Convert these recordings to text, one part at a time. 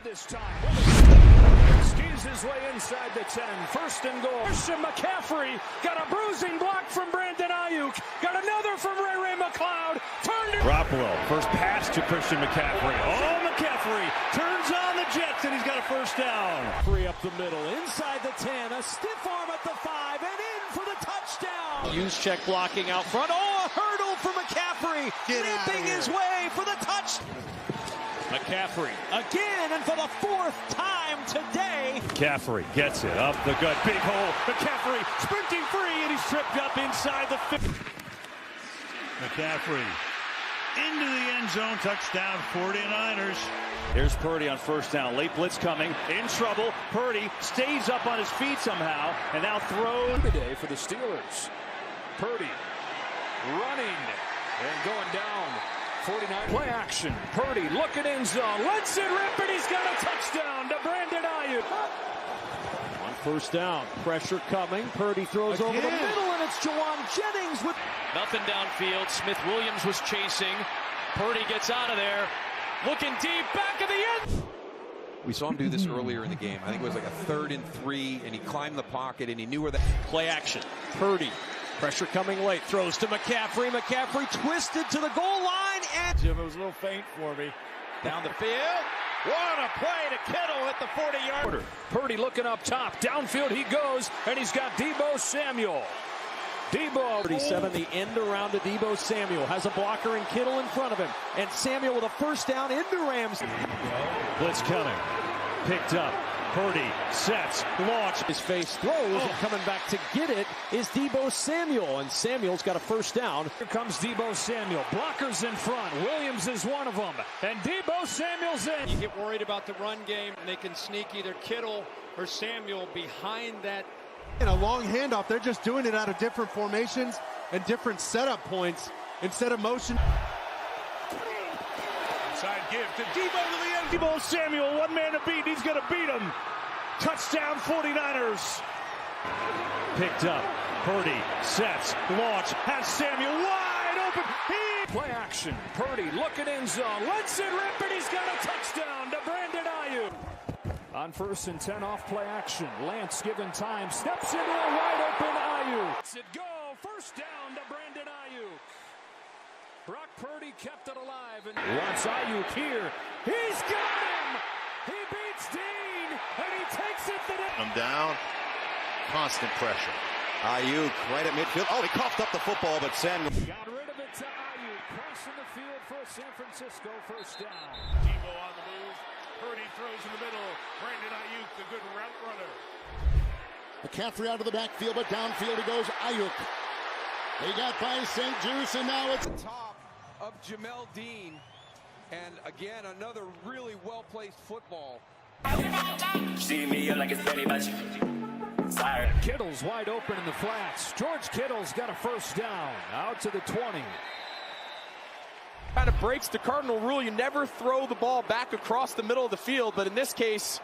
this time. Skis his way inside the 10. First and goal. Christian McCaffrey got a bruising block from Brandon Ayuk. Got another from Ray McLeod. Turned it. Garoppolo, first pass to Christian McCaffrey. Oh, McCaffrey turns on the Jets, and he's got a first down. Free up the middle. Inside the 10. A stiff arm at the 5. And in for the touchdown. Use check blocking out front. Oh, a hurdle for McCaffrey. Leaping his way for the touchdown. McCaffrey again, and for the 4th time today. McCaffrey gets it up the gut. Big hole. McCaffrey sprinting free, and he's tripped up inside the 50. McCaffrey into the end zone. Touchdown 49ers. Here's Purdy on first down. Late blitz coming. In trouble. Purdy stays up on his feet somehow, and now throws. Today for the Steelers. Purdy running and going down. 49 play action. Purdy looking end zone. Lets it rip, and he's got a touchdown to Brandon Ayuk. On first down, pressure coming. Purdy throws over the middle, and it's Jawan Jennings with nothing downfield. Smith Williams was chasing. Purdy gets out of there. Looking deep, back of the end. We saw him do this earlier in the game. I think it was like a 3rd and 3, and he climbed the pocket, and he knew where the play action. Purdy. Pressure coming late. Throws to McCaffrey. McCaffrey twisted to the goal line. And Jim, it was a little faint for me. Down the field. What a play to Kittle at the 40-yard. Purdy looking up top. Downfield he goes. And he's got Deebo Samuel. Deebo. 37, the end around to Deebo Samuel. Has a blocker and Kittle in front of him. And Samuel with a first down into Rams. Blitz coming. Picked up. Purdy sets, launch. His face throws, and coming back to get it is Deebo Samuel, and Samuel's got a first down. Here comes Deebo Samuel. Blockers in front. Williams is one of them, and Deebo Samuel's in. You get worried about the run game, and they can sneak either Kittle or Samuel behind that. In a long handoff, they're just doing it out of different formations and different setup points instead of motion. Inside give to Deebo to the end. Deebo Samuel, one man to beat. He's going to beat him. Touchdown 49ers. Picked up. Purdy sets, launch, has Samuel wide open. Play action. Purdy looking end zone. Lets it rip, and he's got a touchdown to Brandon Ayuk. On 1st and 10 off play action. Lance given time. Steps into a wide open Ayuk. Lets it go. First down to Brandon Ayuk. Brock Purdy kept it alive, and wants Ayuk here. He's got him! He beats Dean, and he takes it to the... I'm down. Constant pressure. Ayuk right at midfield. Oh, he coughed up the football, but Samuel got rid of it to Ayuk. Crossing the field for San Francisco. First down. Deebo on the move. Purdy throws in the middle. Brandon Ayuk, the good route runner. McCaffrey out of the backfield, but downfield he goes. Ayuk. He got by St. Juice, and now it's top of Jamel Dean, and again another really well-placed football. See me like it's Benny Magic. Kittle's wide open in the flats. George Kittle's got a first down out to the 20. Kind of breaks the Cardinal rule. You never throw the ball back across the middle of the field, but in this case,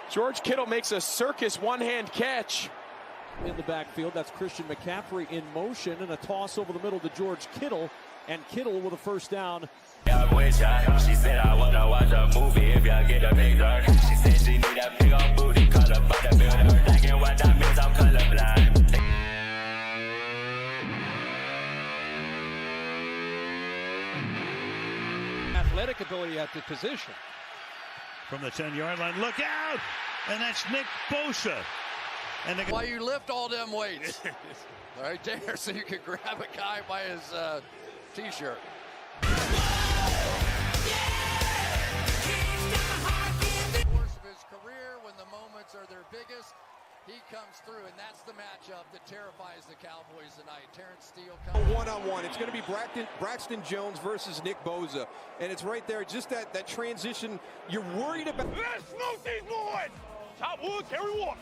George Kittle makes a circus one-hand catch. In the backfield, that's Christian McCaffrey in motion, and a toss over the middle to George Kittle, and Kittle with a first down. She said I wanna watch a movie if y'all get a big dog. She said she need a big old booty, call her bodybuilder. Like it what that means, I'm colorblind. Athletic ability at the position. From the 10-yard line, look out! And that's Nick Bosa. And why you lift all them weights right there so you can grab a guy by his t-shirt. Course of his career, when the moments are their biggest, he comes through, and that's the matchup that terrifies the Cowboys tonight. Terrence Steele comes One-on-one. It's going to be Braxton Jones versus Nick Bosa, and it's right there, just that transition. You're worried about. Let's smoke these boys! Top wood, carry water.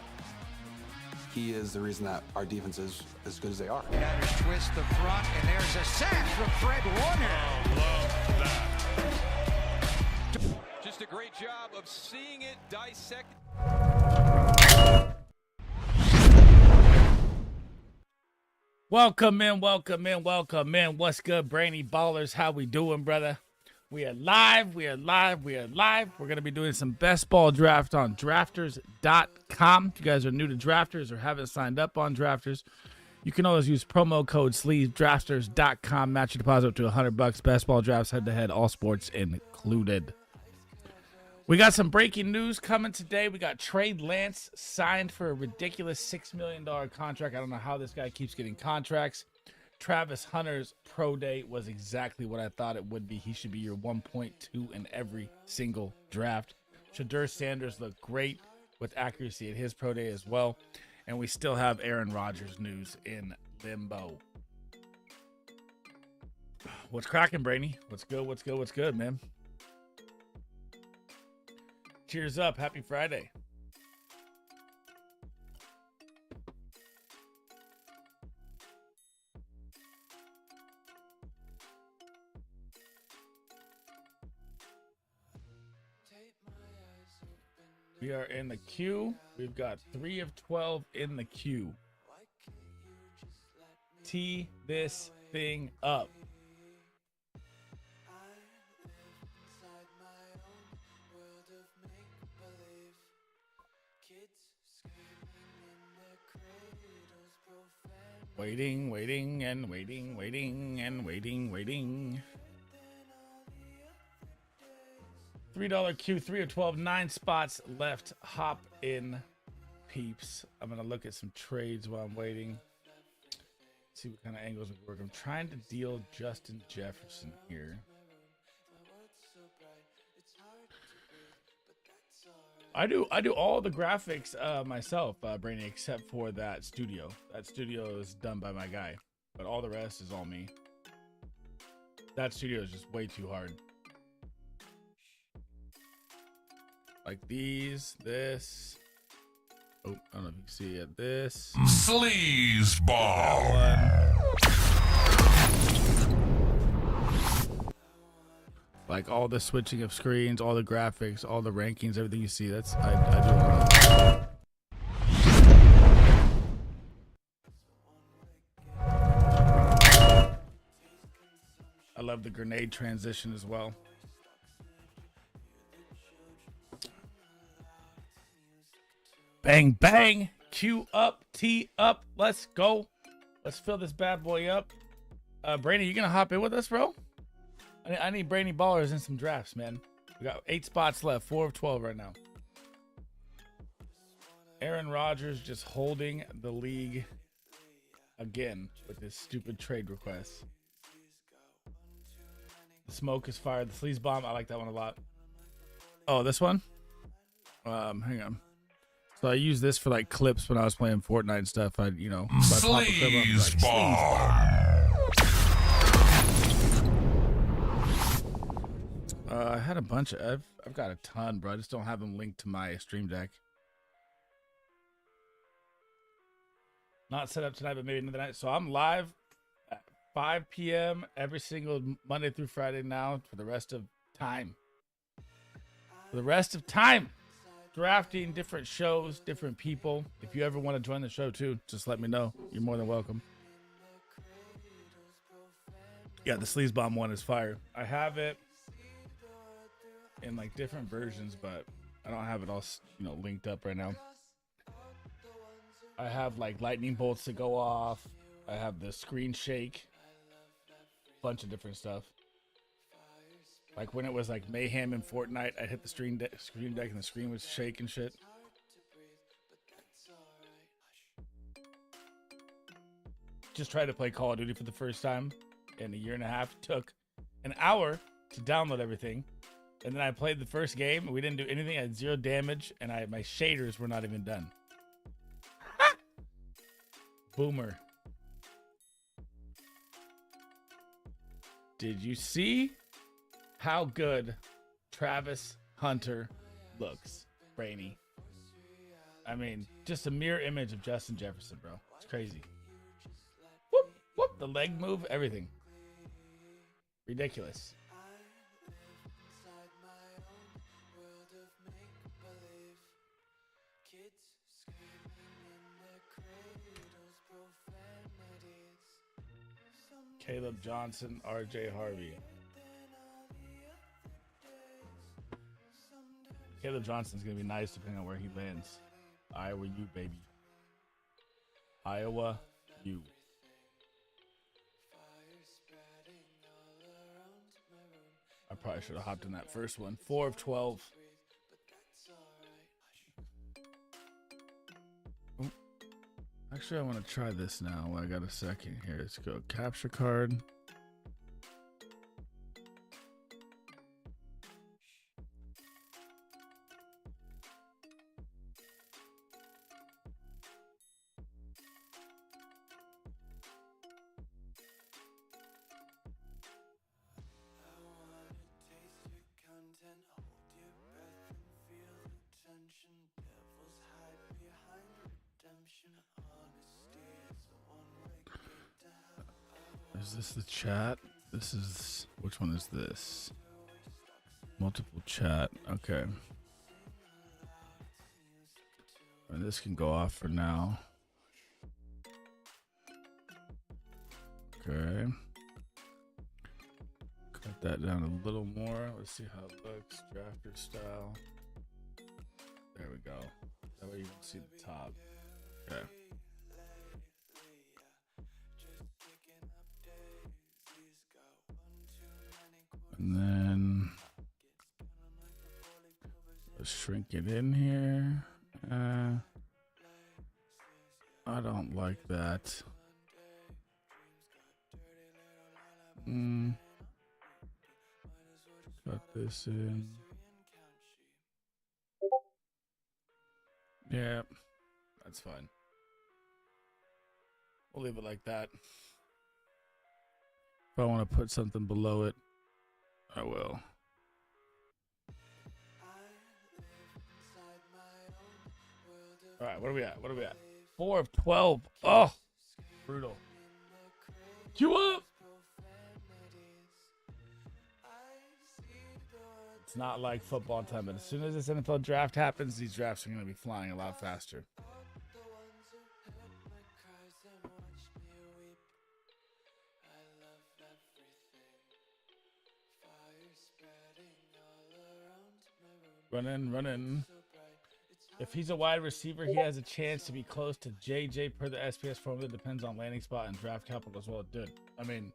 He is the reason that our defense is as good as they are. Niners twist the front, and there's a sack from Fred Warner. Love that. Just a great job of seeing it, dissect. Welcome in. What's good, Brainy Ballers? How we doing, brother? We are live. We are live. We are live. We're going to be doing some best ball draft on drafters.com. If you guys are new to Drafters or haven't signed up on Drafters, you can always use promo code SLEEVE, drafters.com. Match your deposit up to $100. Best ball drafts head-to-head, all sports included. We got some breaking news coming today. We got Trey Lance signed for a ridiculous $6 million contract. I don't know how this guy keeps getting contracts. Travis Hunter's pro day was exactly what I thought it would be. He should be your 1.2 in every single draft. Shadur Sanders looked great with accuracy at his pro day as well. And we still have Aaron Rodgers news in limbo. What's cracking, Brainy? What's good? What's good? What's good, man? Cheers up. Happy Friday. We are in the queue. We've got 3 of 12 in the queue. Tee this thing up. Waiting, waiting, and waiting, waiting, and waiting, waiting. $3 queue, 3 of 12, 9 spots left. Hop in, peeps. I'm going to look at some trades while I'm waiting. See what kind of angles we work. I'm trying to deal Justin Jefferson here. I do all the graphics myself, Brainy, except for that studio. That studio is done by my guy, but all the rest is all me. That studio is just way too hard. Like these, this. Oh, I don't know if you can see it. This. Sleazeball. Like all the switching of screens, all the graphics, all the rankings, everything you see. That's I do all that. I love the grenade transition as well. Bang, bang. Q up, T up. Let's go. Let's fill this bad boy up. Brainy, you going to hop in with us, bro? I need Brainy Ballers in some drafts, man. We got 8 spots left. 4 of 12 right now. Aaron Rodgers just holding the league again with this stupid trade request. The smoke is fired. The sleaze bomb, I like that one a lot. Oh, this one? Hang on. So I used this for like clips when I was playing Fortnite and stuff. So Sleaze bomb. I had a bunch of. I've got a ton, bro. I just don't have them linked to my stream deck. Not set up tonight, but maybe another night. So I'm live at 5 p.m. every single Monday through Friday now for the rest of time. For the rest of time. Drafting different shows, different people. If you ever want to join the show too, just let me know. You're more than welcome. Yeah, the Sleaze Bomb one is fire. I have it in like different versions, but I don't have it all, linked up right now. I have like lightning bolts that go off. I have the screen shake. Bunch of different stuff. Like when it was like mayhem in Fortnite, I'd hit the screen deck and the screen would shake and shit. Just tried to play Call of Duty for the first time in a year and a half. It took an hour to download everything. And then I played the first game. We didn't do anything. I had 0 damage. And my shaders were not even done. Boomer. Did you see how good Travis Hunter looks, Brainy? I mean, just a mirror image of Justin Jefferson, bro. It's crazy. Whoop, whoop, the leg move, everything. Ridiculous. Caleb Johnson, RJ Harvey. Caleb Johnson's going to be nice depending on where he lands. Iowa U, baby. Iowa U. I probably should have hopped in that first one. 4 of 12. Oh. Actually, I want to try this now. I got a second here. Let's go. Capture card. Is this the chat? This is, which one is this? Multiple chat. Okay. And this can go off for now. Okay. Cut that down a little more. Let's see how it looks. Drafter style. There we go. That way you can see the top. Okay. And then let's shrink it in here. I don't like that. Cut this in. Yeah, that's fine. We'll leave it like that. If I want to put something below it, I will. All right, what are we at? What are we at? 4 of 12. Oh, brutal. Cue up. It's not like football time, but as soon as this NFL draft happens, these drafts are going to be flying a lot faster. Run in, run in. If he's a wide receiver, he has a chance to be close to JJ per the SPS formula. Depends on landing spot and draft capital as well. Dude, I mean,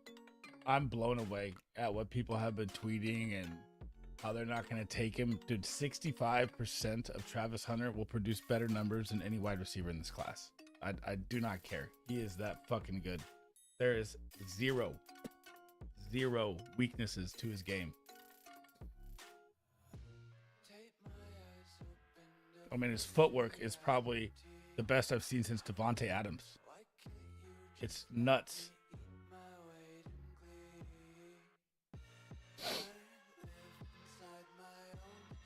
I'm blown away at what people have been tweeting and how they're not going to take him. Dude, 65% of Travis Hunter will produce better numbers than any wide receiver in this class. I do not care. He is that fucking good. There is zero weaknesses to his game. I mean, his footwork is probably the best I've seen since Devontae Adams. It's nuts.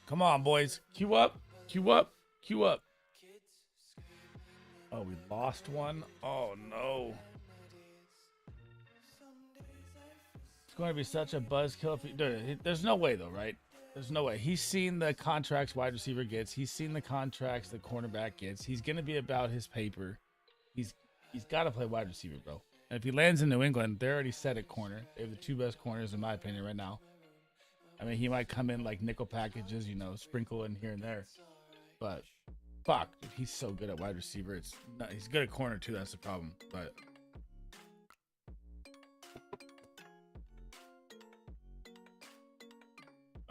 Come on, boys. Queue up. Queue up. Queue up. Oh, we lost one. Oh, no. It's going to be such a buzzkill. If dude, there's no way, though, right? There's no way. He's seen the contracts wide receiver gets. He's seen the contracts the cornerback gets. He's going to be about his paper. He's got to play wide receiver, bro. And if he lands in New England, they're already set at corner. They have the two best corners, in my opinion, right now. I mean, he might come in like nickel packages, you know, sprinkle in here and there. But, fuck, dude, he's so good at wide receiver. He's good at corner, too. That's the problem. But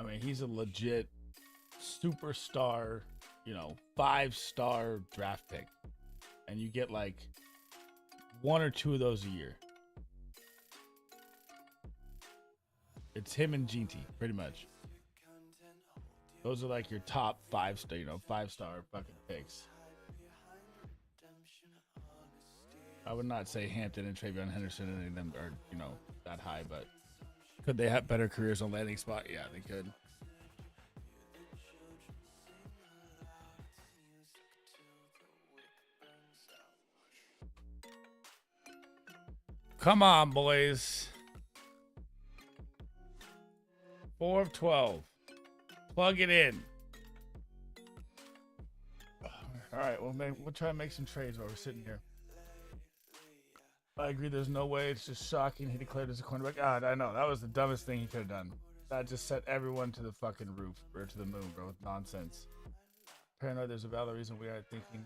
I mean, he's a legit superstar, you know, 5-star draft pick. And you get like 1 or 2 of those a year. It's him and Ginty, pretty much. Those are like your top 5-star, you know, 5-star fucking picks. I would not say Hampton and Travion Henderson, any of them are, you know, that high, but could they have better careers on landing spot? Yeah, they could. Come on, boys. 4 of 12. Plug it in. All right, we'll try and make some trades while we're sitting here. I agree. There's no way. It's just shocking. He declared as a cornerback. God, I know that was the dumbest thing he could have done. That just set everyone to the fucking roof or to the moon, bro. With nonsense. Paranoid. There's a valid reason we are thinking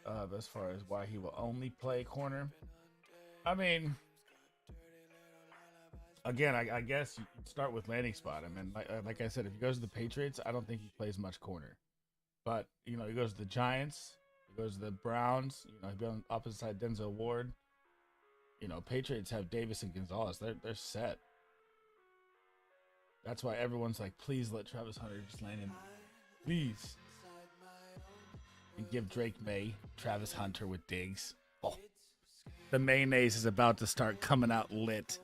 of as far as why he will only play corner. I mean, again, I guess you start with landing spot. I mean, like I said, if he goes to the Patriots, I don't think he plays much corner. But you know, he goes to the Giants, he goes to the Browns. You know, he'll be on the opposite side, Denzel Ward. You know, Patriots have Davis and Gonzalez. They're set. That's why everyone's like, please let Travis Hunter just land in. Please. And give Drake May Travis Hunter with Diggs. Oh. The mayonnaise is about to start coming out lit.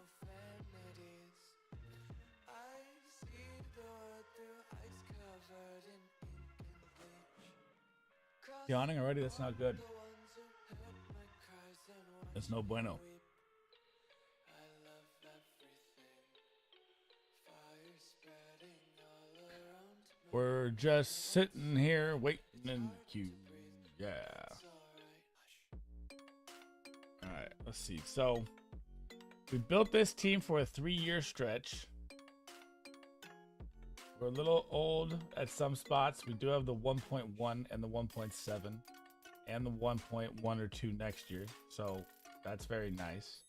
Yawning already? That's not good. That's no bueno. We're just sitting here waiting in the queue. Yeah. Alright, let's see. So, we built this team for a 3-year stretch. We're a little old at some spots. We do have the 1.1 and the 1.7 and the 1.1 or 2 next year. So, that's very nice.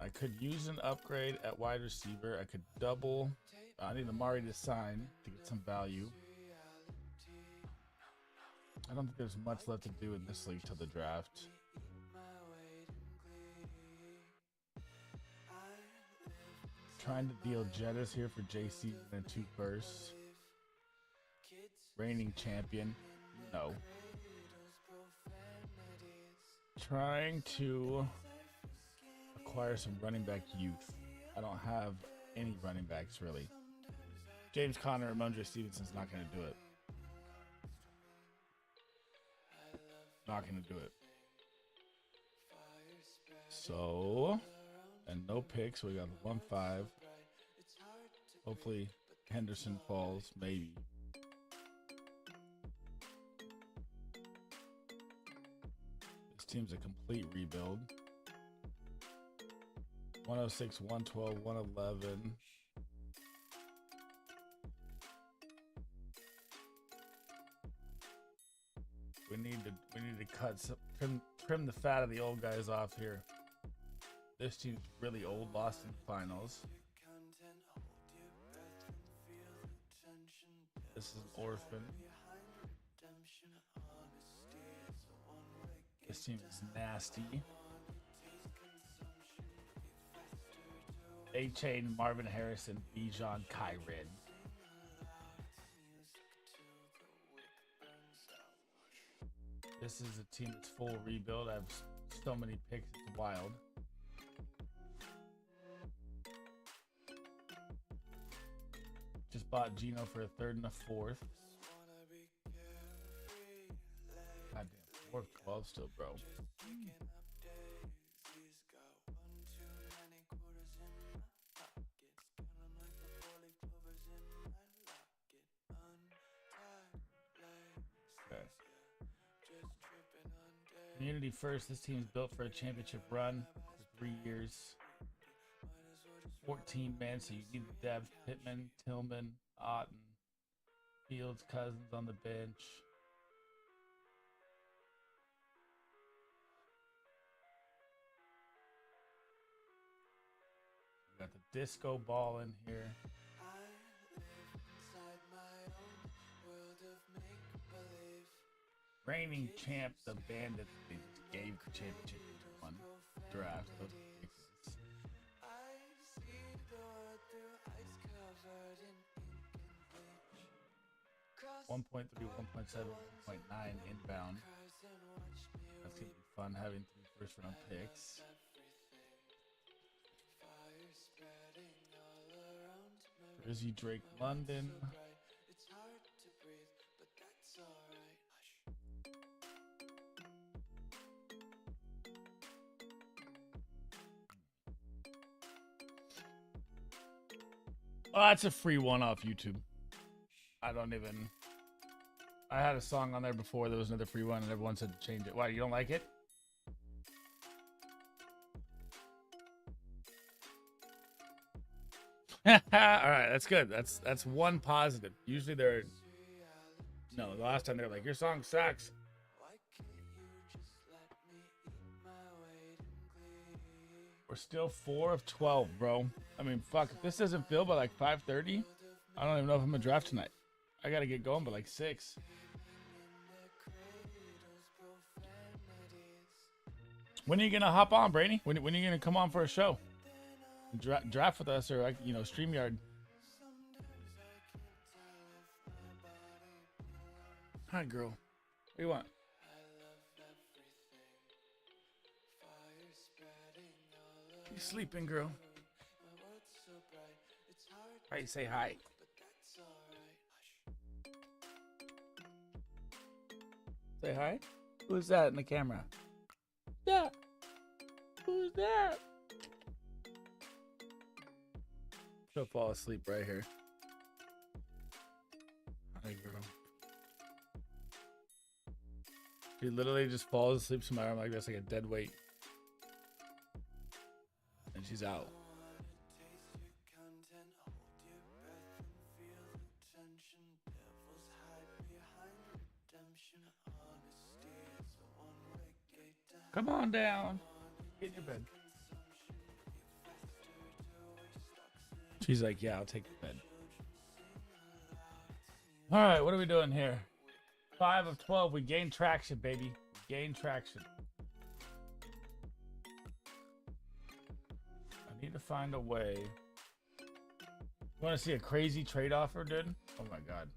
I could use an upgrade at wide receiver. I could double. I need Amari to sign to get some value. I don't think there's much left to do in this league till the draft. Trying to deal Jettas here for JC and 2 bursts. Reigning champion. No. Trying to acquire some running back youth. I don't have any running backs really. James Conner and Mondre Stevenson's not going to do it. Not going to do it. So, and no picks. We got 1-5. Hopefully Henderson falls, maybe. This team's a complete rebuild. 106, 112, 111. We need to cut some, trim the fat of the old guys off here. This team's really old, lost in finals. This is an orphan. This team is nasty. A-Chain, Marvin Harrison, Bijan, Kyren. This is a team that's full rebuild. I have so many picks, it's wild. Just bought Geno for a 3rd and a 4th. Goddamn, 4th, 12 still, bro. Community first. This team's built for a championship run for 3 years. 14 men, so you need the depth. Pittman, Tillman, Otten, Fields, Cousins on the bench. We got the disco ball in here. Reigning champ, the Bandits, they just gave the championship to one draft. Those are ridiculous. 1.3, 1.7, 1.9 inbound. That's gonna be fun having 3 first-round picks. Drizzy Drake London. Oh, that's a free one off YouTube. I had a song on there before. There was another free one, and everyone said to change it. Why, you don't like it? All right, that's good. That's one positive. Usually they're no. The last time they're like, your song sucks. We're still 4 of 12, bro. I mean, fuck. If this doesn't feel by like 5:30, I don't even know if I'm gonna draft tonight. I gotta get going by like 6. When are you gonna hop on, Brainy? When are you gonna come on for a show? Draft with us, or like, you know, StreamYard. Hi, girl. What do you want? You sleeping, girl? All right, say hi. Say hi. Who's that in the camera? Yeah. Who's that? She'll fall asleep right here. Hi, girl. She literally just falls asleep to my arm like this, like a dead weight. And she's out. Come on down. Get in your bed. She's like, yeah, I'll take the bed. All right, what are we doing here? 5 of 12. We gain traction, baby. We gain traction. I need to find a way. You want to see a crazy trade offer, dude? Oh my god.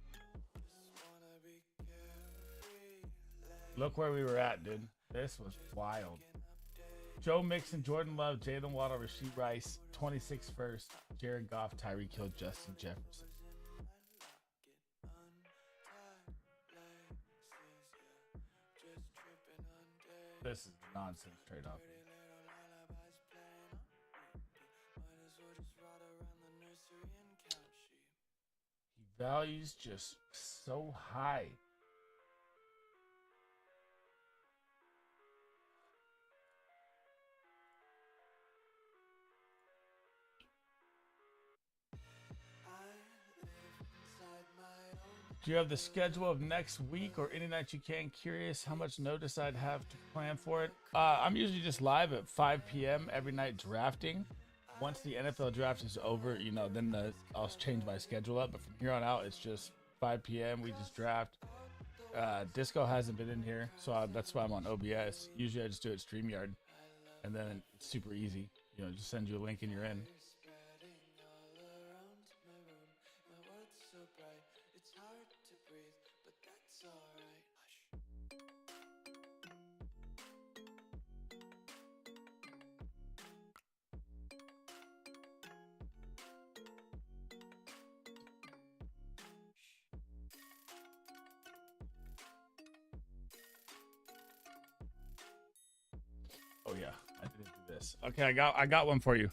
Look where we were at, dude. This was wild. Joe Mixon, Jordan Love, Jalen Waddle, Rasheed Rice, 26 first, Jared Goff, Tyreek Hill, Justin Jefferson. This is nonsense trade off. He values just so high. Do you have the schedule of next week or any night you can? Curious how much notice I'd have to plan for it. I'm usually just live at 5 p.m. every night drafting. Once the NFL draft is over, you know, then I'll change my schedule up. But from here on out, it's just 5 p.m. We just draft. Disco hasn't been in here, so that's why I'm on OBS. Usually I just do it StreamYard, and then it's super easy. You know, just send you a link and you're in. Oh yeah, I didn't do this. Okay, I got one for you.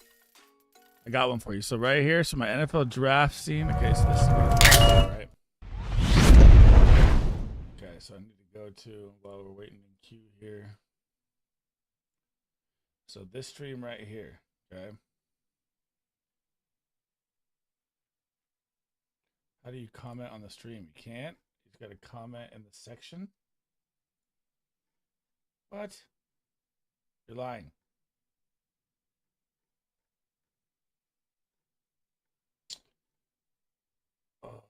I got one for you. So right here, so my NFL draft scene. Okay, so this is right. Okay, so I need to go to while we're waiting in queue here. So this stream right here, okay. How do you comment on the stream? You can't. You've got to comment in the section. What? You're lying. Oh.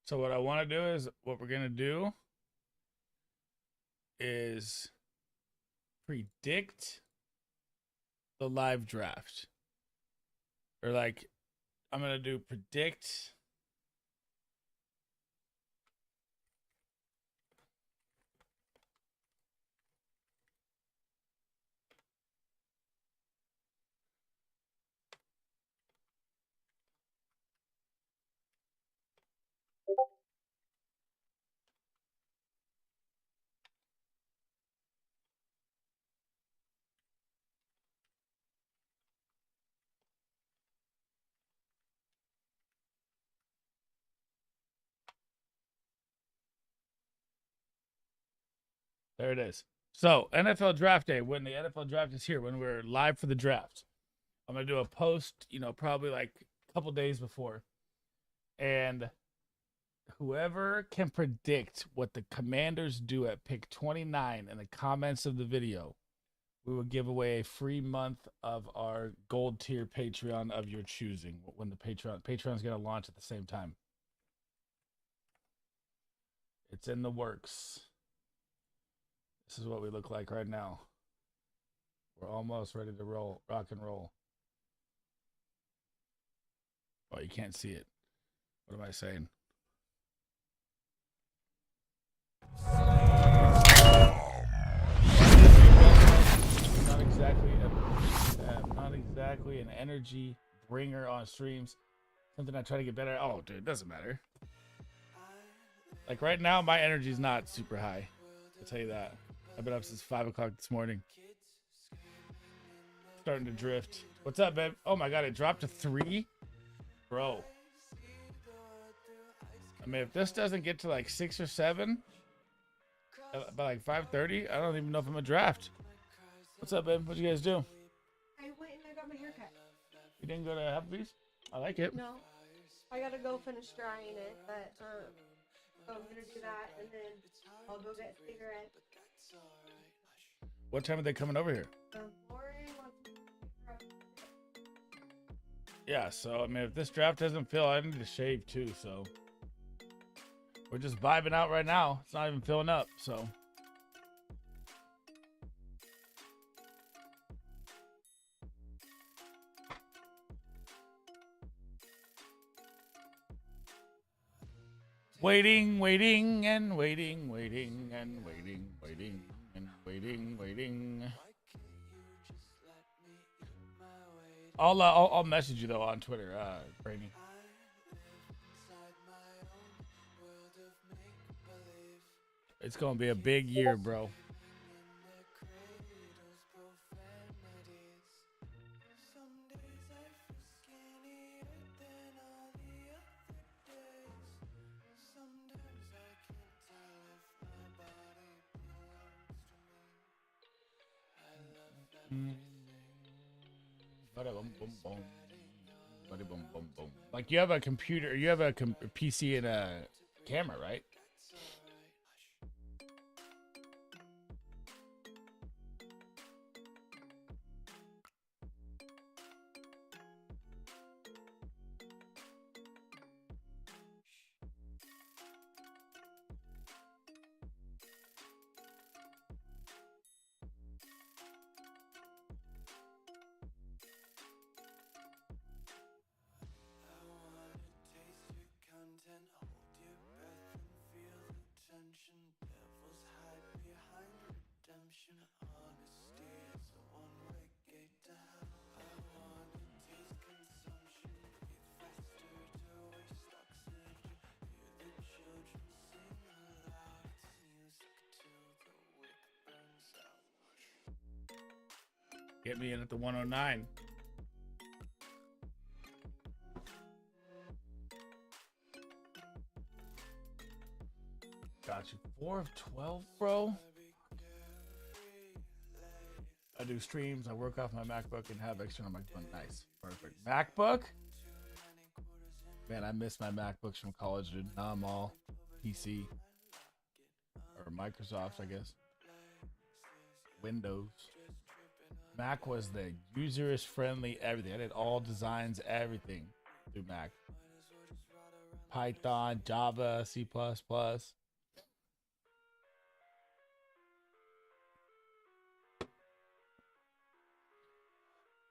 So what I want to do is, what we're going to do is predict the live draft. Or like, I'm going to do predict. There it is. So, NFL Draft Day, when the NFL Draft is here, when we're live for the draft, I'm going to do a post, probably like a couple days before. And whoever can predict what the Commanders do at pick 29 in the comments of the video, we will give away a free month of our gold tier Patreon of your choosing when the Patreon's going to launch at the same time. It's in the works. This is what we look like right now. We're almost ready to rock and roll. Oh, you can't see it. What am I saying? Not exactly an energy bringer on streams. Something I try to get better at. Oh, dude, it doesn't matter. Like right now, my energy's not super high. I'll tell you that. I've been up since 5 o'clock this morning. Starting to drift. What's up, babe? Oh my god, it dropped to 3? Bro. I mean, if this doesn't get to like 6 or 7 by like 5:30, I don't even know if I'm gonna draft. What's up, babe? What you guys do? I went and I got my haircut. You didn't go to Applebee's? I like it. No. I gotta go finish drying it, but I'm gonna do that and then I'll go get cigarettes. What time are they coming over here? Yeah, so I mean, if this draft doesn't fill, I need to shave too. So we're just vibing out right now. It's not even filling up. So waiting, waiting, and waiting, waiting, and waiting, waiting, and waiting, waiting. I'll message you though on Twitter, Brady. It's gonna be a big year, bro. Like you have a computer, you have a PC and a camera, right? Get me in at the 109. Got you. 4 of 12, bro. I do streams. I work off my MacBook and have external microphone. Nice. Perfect. MacBook? Man, I miss my MacBooks from college, dude. Now I'm all PC. Or Microsoft, I guess. Windows. Mac was the user-ish friendly everything. I did all designs, everything through Mac. Python, Java, C++. All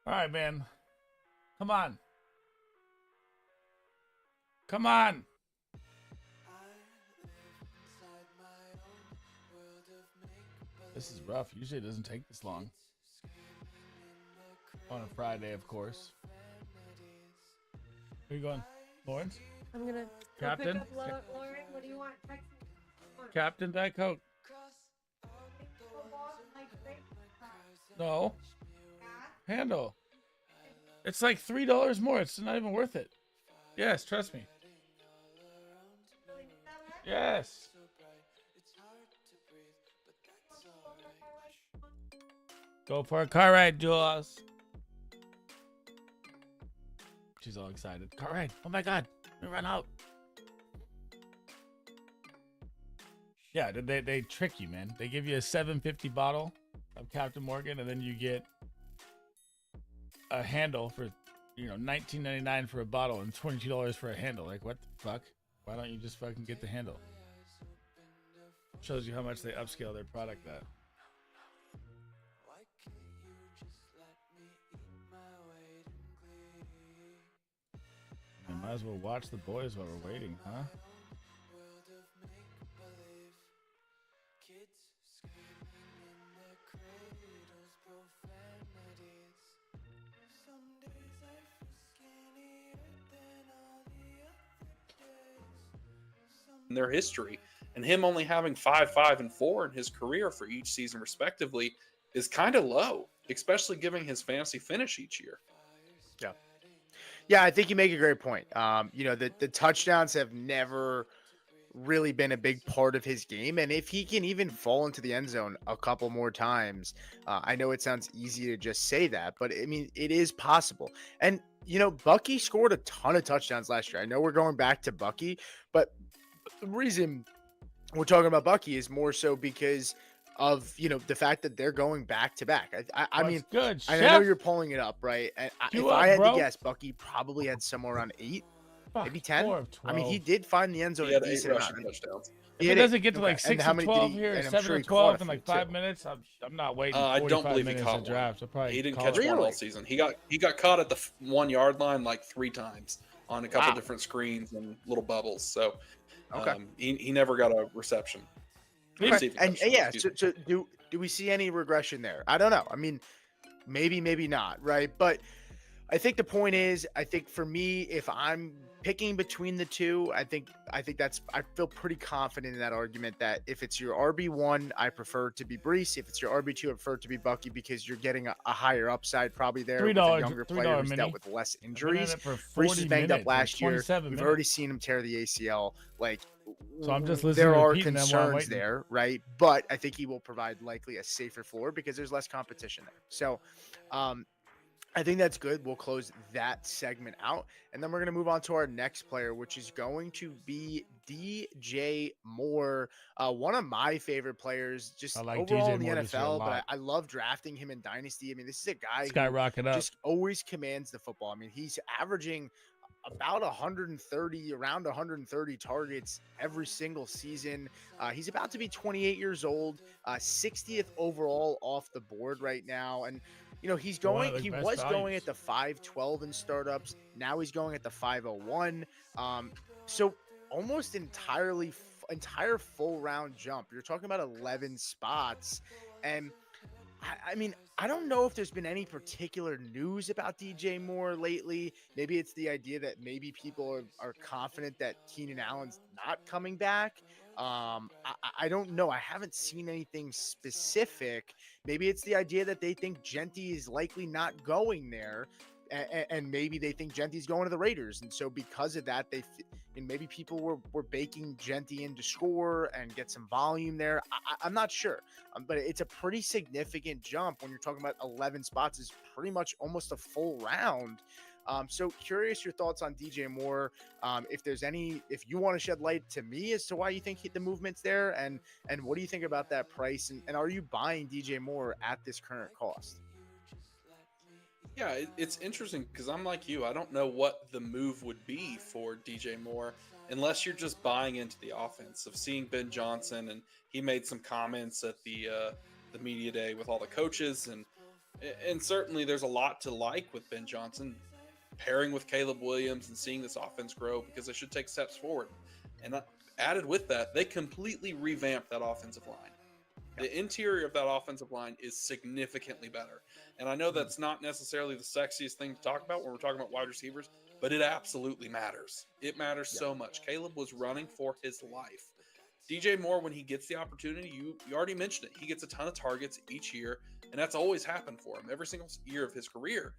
right, man. Come on. Come on. This is rough. Usually it doesn't take this long. On a Friday, of course. Where you going? Lawrence? I'm gonna Captain? pick up Lauren. What do you want? Text me. Captain Diet Coke. No. Handle. It's like $3 more. It's not even worth it. Yes, trust me. Yes. Go for a car ride, Jules. She's all excited. Car ride. Oh my God. We run out. Yeah, they trick you, man. They give you a $7.50 bottle of Captain Morgan, and then you get a handle for, $19.99 for a bottle and $22 for a handle. Like, what the fuck? Why don't you just fucking get the handle? Shows you how much they upscale their product at. I might as well watch the boys while we're waiting, huh? In their history, and him only having 5, 5, and 4 in his career for each season respectively is kind of low, especially given his fantasy finish each year. Yeah, I think you make a great point. The touchdowns have never really been a big part of his game, and if he can even fall into the end zone a couple more times, I know it sounds easy to just say that, but I mean, it is possible. And Bucky scored a ton of touchdowns last year. I know we're going back to Bucky, but the reason we're talking about Bucky is more so because of the fact that they're going back to back. I mean, good. I know you're pulling it up, right? And if I had to guess, Bucky probably had somewhere around 8, maybe 10. I mean, he did find the end zone. He had 8 rushing touchdowns. If it doesn't get to like 6 or 12 here, 7 or 12 in like 5 minutes, I'm not waiting. I don't believe he caught draft. He didn't catch one all season. He got caught at the 1 yard line like 3 times on a couple different screens and little bubbles. So he never got a reception. Okay. And yeah, so do we see any regression there? I don't know. I mean, maybe not, right? But I think the point is, I think for me, if I'm picking between the two, I think I feel pretty confident in that argument that if it's your RB1, I prefer to be Breece. If it's your RB2, I prefer to be Bucky because you're getting a higher upside probably there with a younger player who's dealt with less injuries. Breece was banged up last year. We've already seen him tear the ACL. So I'm just listening. There are concerns there, right? But I think he will provide likely a safer floor because there's less competition there. So, I think that's good. We'll close that segment out. And then we're going to move on to our next player, which is going to be DJ Moore. One of my favorite players just overall in the NFL, but I love drafting him in Dynasty. I mean, this is a guy who just always commands the football. I mean, he's averaging about 130, around 130 targets every single season. He's about to be 28 years old, 60th overall off the board right now. And he was going at the 512 in startups. Now he's going at the 501. So almost entire full round jump. You're talking about 11 spots. And I mean, I don't know if there's been any particular news about DJ Moore lately. Maybe it's the idea that maybe people are confident that Keenan Allen's not coming back. I don't know. I haven't seen anything specific. Maybe it's the idea that they think Genty is likely not going there. And maybe they think Genty's going to the Raiders. And so because of that, maybe people were baking Genty in to score and get some volume there. I'm not sure. But it's a pretty significant jump when you're talking about 11 spots is pretty much almost a full round. So curious your thoughts on DJ Moore. If you want to shed light to me as to why you think the movement's there and what do you think about that price? And are you buying DJ Moore at this current cost? Yeah, it's interesting because I'm like you. I don't know what the move would be for DJ Moore unless you're just buying into the offense of seeing Ben Johnson, and he made some comments at the media day with all the coaches, and certainly there's a lot to like with Ben Johnson pairing with Caleb Williams and seeing this offense grow because they should take steps forward. And added with that, they completely revamped that offensive line. The interior of that offensive line is significantly better. And I know that's not necessarily the sexiest thing to talk about when we're talking about wide receivers, but it absolutely matters. It matters so much. Caleb was running for his life. DJ Moore, when he gets the opportunity, you already mentioned it. He gets a ton of targets each year, and that's always happened for him every single year of his career.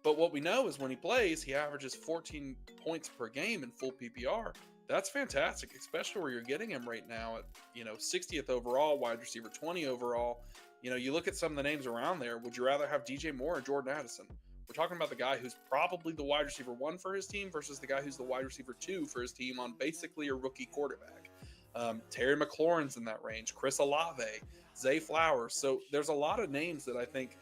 But what we know is when he plays, he averages 14 points per game in full PPR. that's fantastic, especially where you're getting him right now at 60th overall, wide receiver 20 overall. You look at some of the names around there. Would you rather have DJ Moore or Jordan Addison? We're talking about the guy who's probably the wide receiver 1 for his team versus the guy who's the wide receiver 2 for his team on basically a rookie quarterback. Terry McLaurin's in that range, Chris Olave, Zay Flowers. So there's a lot of names that I think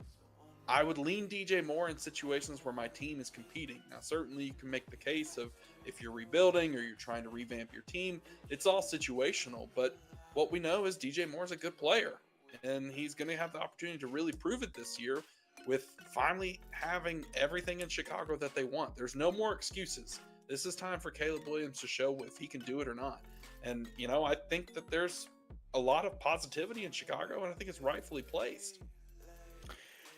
I would lean DJ Moore in situations where my team is competing. Now, certainly you can make the case of if you're rebuilding or you're trying to revamp your team, it's all situational. But what we know is DJ Moore is a good player, and he's going to have the opportunity to really prove it this year with finally having everything in Chicago that they want. There's no more excuses. This is time for Caleb Williams to show if he can do it or not. And, I think that there's a lot of positivity in Chicago, and I think it's rightfully placed.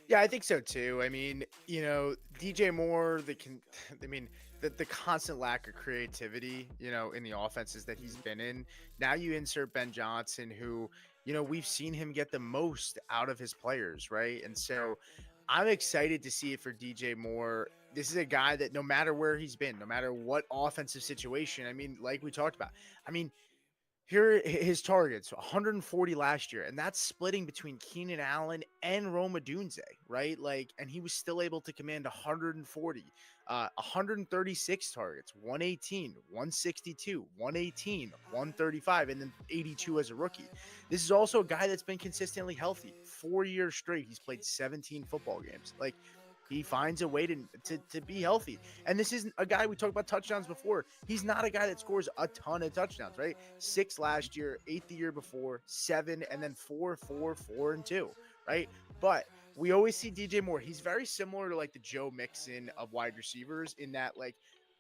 Yeah, I think so too. I mean, DJ Moore, the constant lack of creativity, in the offenses that he's been in. Now you insert Ben Johnson, who, we've seen him get the most out of his players, right? And so I'm excited to see it for DJ Moore. This is a guy that no matter where he's been, no matter what offensive situation, like we talked about, here his targets, 140 last year, and that's splitting between Keenan Allen and Rome Odunze, right? And he was still able to command 140, 136 targets, 118, 162, 118, 135, and then 82 as a rookie. This is also a guy that's been consistently healthy. 4 years straight, he's played 17 football games. He finds a way to be healthy. And this isn't a guy, we talked about touchdowns before. He's not a guy that scores a ton of touchdowns, right? 6 last year, 8 the year before, 7, and then 4, 4, 4, and 2, right? But we always see DJ Moore. He's very similar to the Joe Mixon of wide receivers in that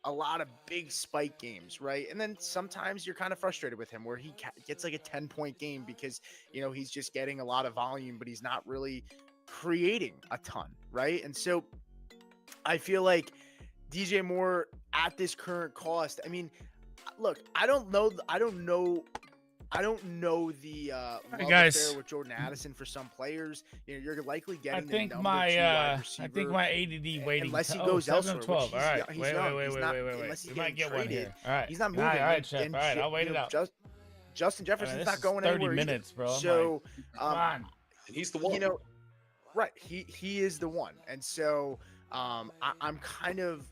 a lot of big spike games, right? And then sometimes you're kind of frustrated with him where he gets a 10-point game because, he's just getting a lot of volume, but he's not really creating a ton, right? And so I feel like DJ Moore at this current cost, look, I don't know the love affair with Jordan Addison for some players. You're likely getting I think the my number 2 wide receiver. I think my ADD waiting unless he goes elsewhere. 12. All right, He's wait. unless he's We might get traded, one here. All right, he's not moving. All right, Chef. All right, I'll wait it out. Justin Jefferson's not going 30 anywhere. minutes, either. bro. So, come on. He's the one. Right. He is the one. And so I'm kind of,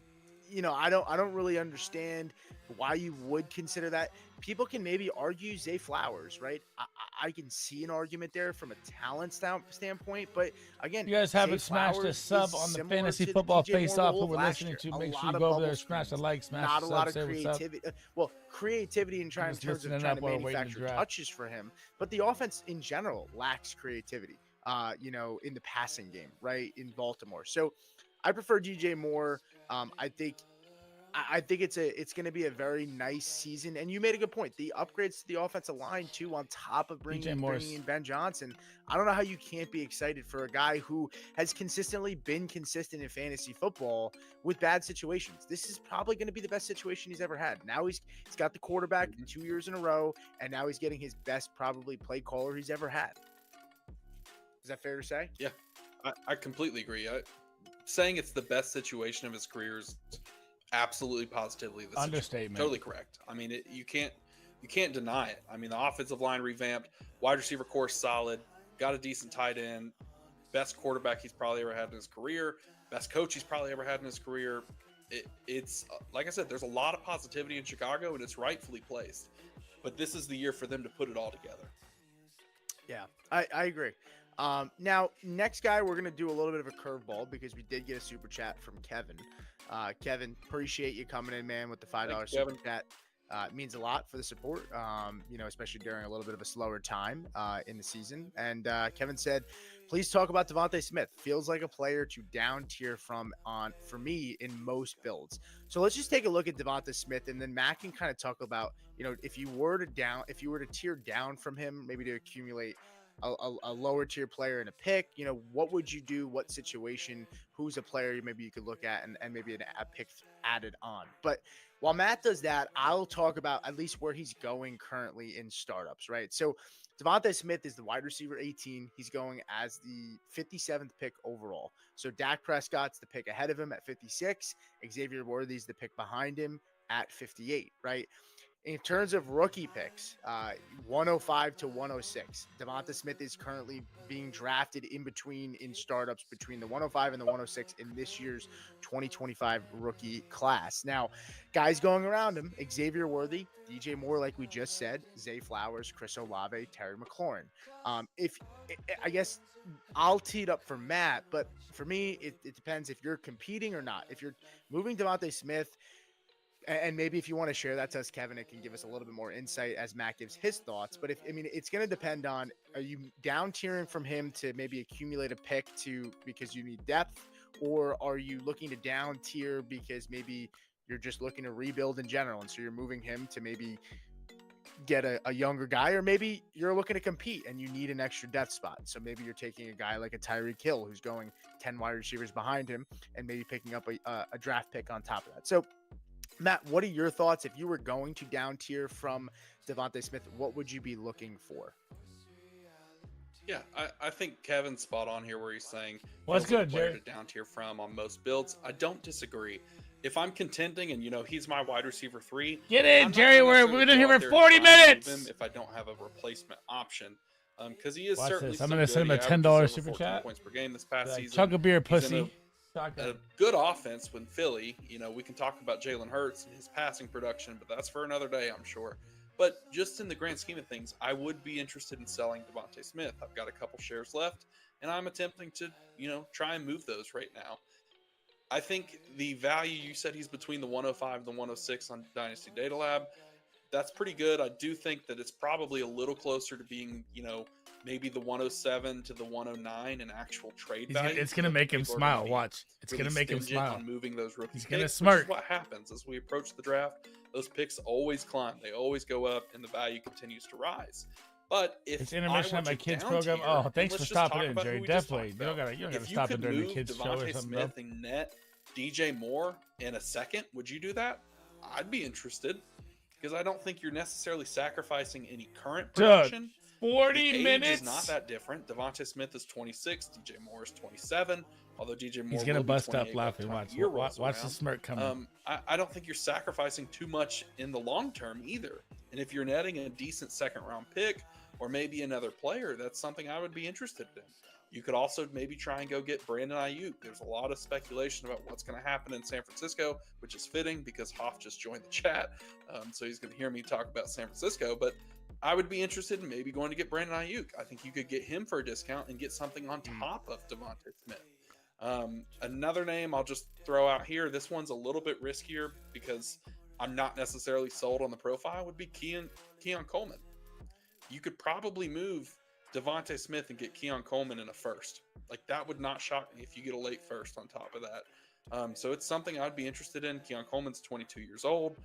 I don't really understand why you would consider that. People can maybe argue Zay Flowers, right? I can see an argument there from a talent standpoint, but again, you guys haven't smashed a sub on the Fantasy Football Face-Off who we're listening to. Make sure you go over there, smash the like, smash not the a sub, lot of say what's creativity. Well, creativity in terms of trying to manufacture touches for him, but the offense in general lacks creativity. In the passing game, right, in Baltimore. So I prefer DJ Moore. I think it's going to be a very nice season. And you made a good point. The upgrades to the offensive line, too, on top of bringing in Ben Johnson. I don't know how you can't be excited for a guy who has consistently been consistent in fantasy football with bad situations. This is probably going to be the best situation he's ever had. Now he's got the quarterback 2 years in a row, and now he's getting his best probably play caller he's ever had. Is that fair to say? Yeah, I completely agree. Saying it's the best situation of his career is absolutely positively the understatement. Totally correct. You can't deny it. The offensive line revamped, wide receiver core solid, got a decent tight end, best quarterback he's probably ever had in his career, best coach he's probably ever had in his career. It's like I said, there's a lot of positivity in Chicago, and it's rightfully placed. But this is the year for them to put it all together. Yeah, I agree. Now, next guy, we're going to do a little bit of a curveball because we did get a super chat from Kevin. Kevin, appreciate you coming in, man, with the $5 super chat. It means a lot for the support, especially during a little bit of a slower time in the season. And Kevin said, please talk about Devontae Smith. Feels like a player to down tier for me in most builds. So let's just take a look at Devontae Smith, and then Matt can kind of talk about, if you were to tier down from him, maybe to accumulate a lower tier player in a pick, what would you do? What situation? Who's a player maybe you could look at and maybe a pick added on? But while Matt does that, I'll talk about at least where he's going currently in startups, right? So Devontae Smith is the wide receiver 18. He's going as the 57th pick overall. So Dak Prescott's the pick ahead of him at 56. Xavier Worthy's the pick behind him at 58, right? In terms of rookie picks, 105 to 106. Devonta Smith is currently being drafted in startups between the 105 and the 106 in this year's 2025 rookie class. Now, guys going around him: Xavier Worthy, DJ Moore, like we just said, Zay Flowers, Chris Olave, Terry McLaurin. I guess I'll tee it up for Matt, but for me, it depends if you're competing or not. If you're moving Devonta Smith, and maybe if you want to share that to us, Kevin, it can give us a little bit more insight as Matt gives his thoughts. But it's going to depend on, are you down tiering from him to maybe accumulate a pick because you need depth, or are you looking to down tier because maybe you're just looking to rebuild in general, and so you're moving him to maybe get a younger guy, or maybe you're looking to compete and you need an extra depth spot. So maybe you're taking a guy like a Tyreek Hill who's going 10 wide receivers behind him and maybe picking up a draft pick on top of that. So Matt, what are your thoughts? If you were going to down tier from Devonta Smith, what would you be looking for? Yeah, I think Kevin's spot on here where he's saying what's good, Jerry? To down tier from on most builds. I don't disagree. If I'm contending and he's my wide receiver 3, get in, Jerry. We're in here for 40 minutes. If I don't have a replacement option, because he is Watch certainly. This. I'm gonna send him a $10 super chat. Points per game this past season. Chug a beer, pussy. A good offense when Philly, we can talk about Jalen Hurts and his passing production, but that's for another day, I'm sure. But just in the grand scheme of things, I would be interested in selling Devonta Smith. I've got a couple shares left, and I'm attempting to, try and move those right now. I think the value, you said he's between the 105 and the 106 on Dynasty Data Lab. That's pretty good. I do think that it's probably a little closer to being, maybe the 107 to the 109 in actual trade value. It's going to make him smile. Watch. It's going to make him smile. On moving those rookie He's going to picks, smirk. Which is what happens as we approach the draft. Those picks always climb. They always go up, and the value continues to rise. But if it's intermission at my kids' program. Oh, thanks for stopping in, Jerry. Definitely. You don't got to stop in during the kids' show or something. Smith and net DJ Moore in a second, would you do that? I'd be interested, because I don't think you're necessarily sacrificing any current production. 40 minutes. Is not that different. Devonta Smith is 26. DJ Moore is 27. Although DJ Moore, he's gonna bust up laughing. Watch the smirk coming. I don't think you're sacrificing too much in the long term either. And if you're netting a decent second round pick or maybe another player, that's something I would be interested in. You could also maybe try and go get Brandon Ayuk. There's a lot of speculation about what's going to happen in San Francisco, which is fitting because Hoff just joined the chat. So he's going to hear me talk about San Francisco. But I would be interested in maybe going to get Brandon Ayuk. I think you could get him for a discount and get something on top of Devonta Smith. Another name I'll just throw out here. This one's a little bit riskier because I'm not necessarily sold on the profile, would be Keon Coleman. You could probably move Devonta Smith and get Keon Coleman in a first. Like, that would not shock me if you get a late first on top of that. So it's something I'd be interested in. Keon Coleman's 22 years old.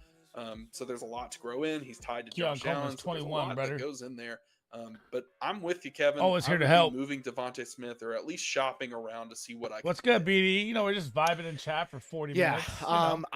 So there's a lot to grow in. He's tied to Josh Allen. 21, that goes in there. But I'm with you, Kevin. Always here to help. Moving Devonta Smith, or at least shopping around to see what I can. What's good, BD? We're just vibing in chat for 40 minutes. Yeah.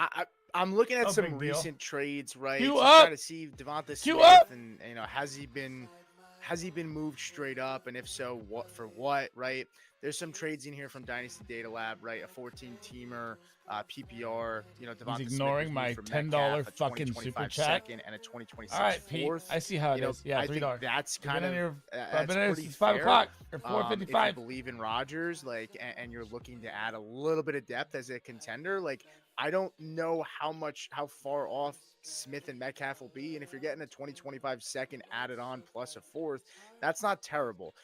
I'm looking at some recent trades, right? Trying to see Devonta Smith, and has he been moved straight up, and if so, what for what, right? There's some trades in here from Dynasty Data Lab, right? A 14-teamer PPR. Devonta He's ignoring my $10 fucking super chat and a 2026 All right, Pete. fourth. I see how it is. Yeah, I think $3. that's kind of I've been in since 5 o'clock or 4:55. If you believe in Rodgers, and you're looking to add a little bit of depth as a contender, I don't know how far off Smith and Metcalf will be. And if you're getting a 2025 second added on plus a fourth, that's not terrible.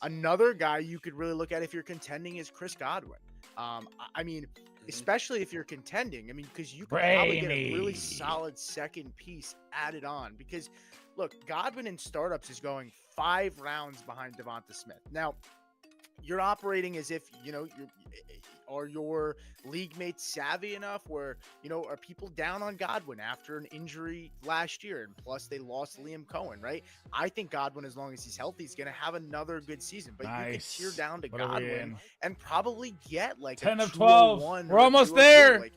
Another guy you could really look at if you're contending is Chris Godwin. Especially if you're contending. Because you could probably get a really solid second piece added on. Because, look, Godwin in startups is going 5 rounds behind Devonta Smith. Now, you're operating as if, are your league mates savvy enough where, are people down on Godwin after an injury last year? And plus they lost Liam Cohen, right? I think Godwin, as long as he's healthy, is going to have another good season. But you could tear down to Godwin and probably get 10 of 12. We're almost there.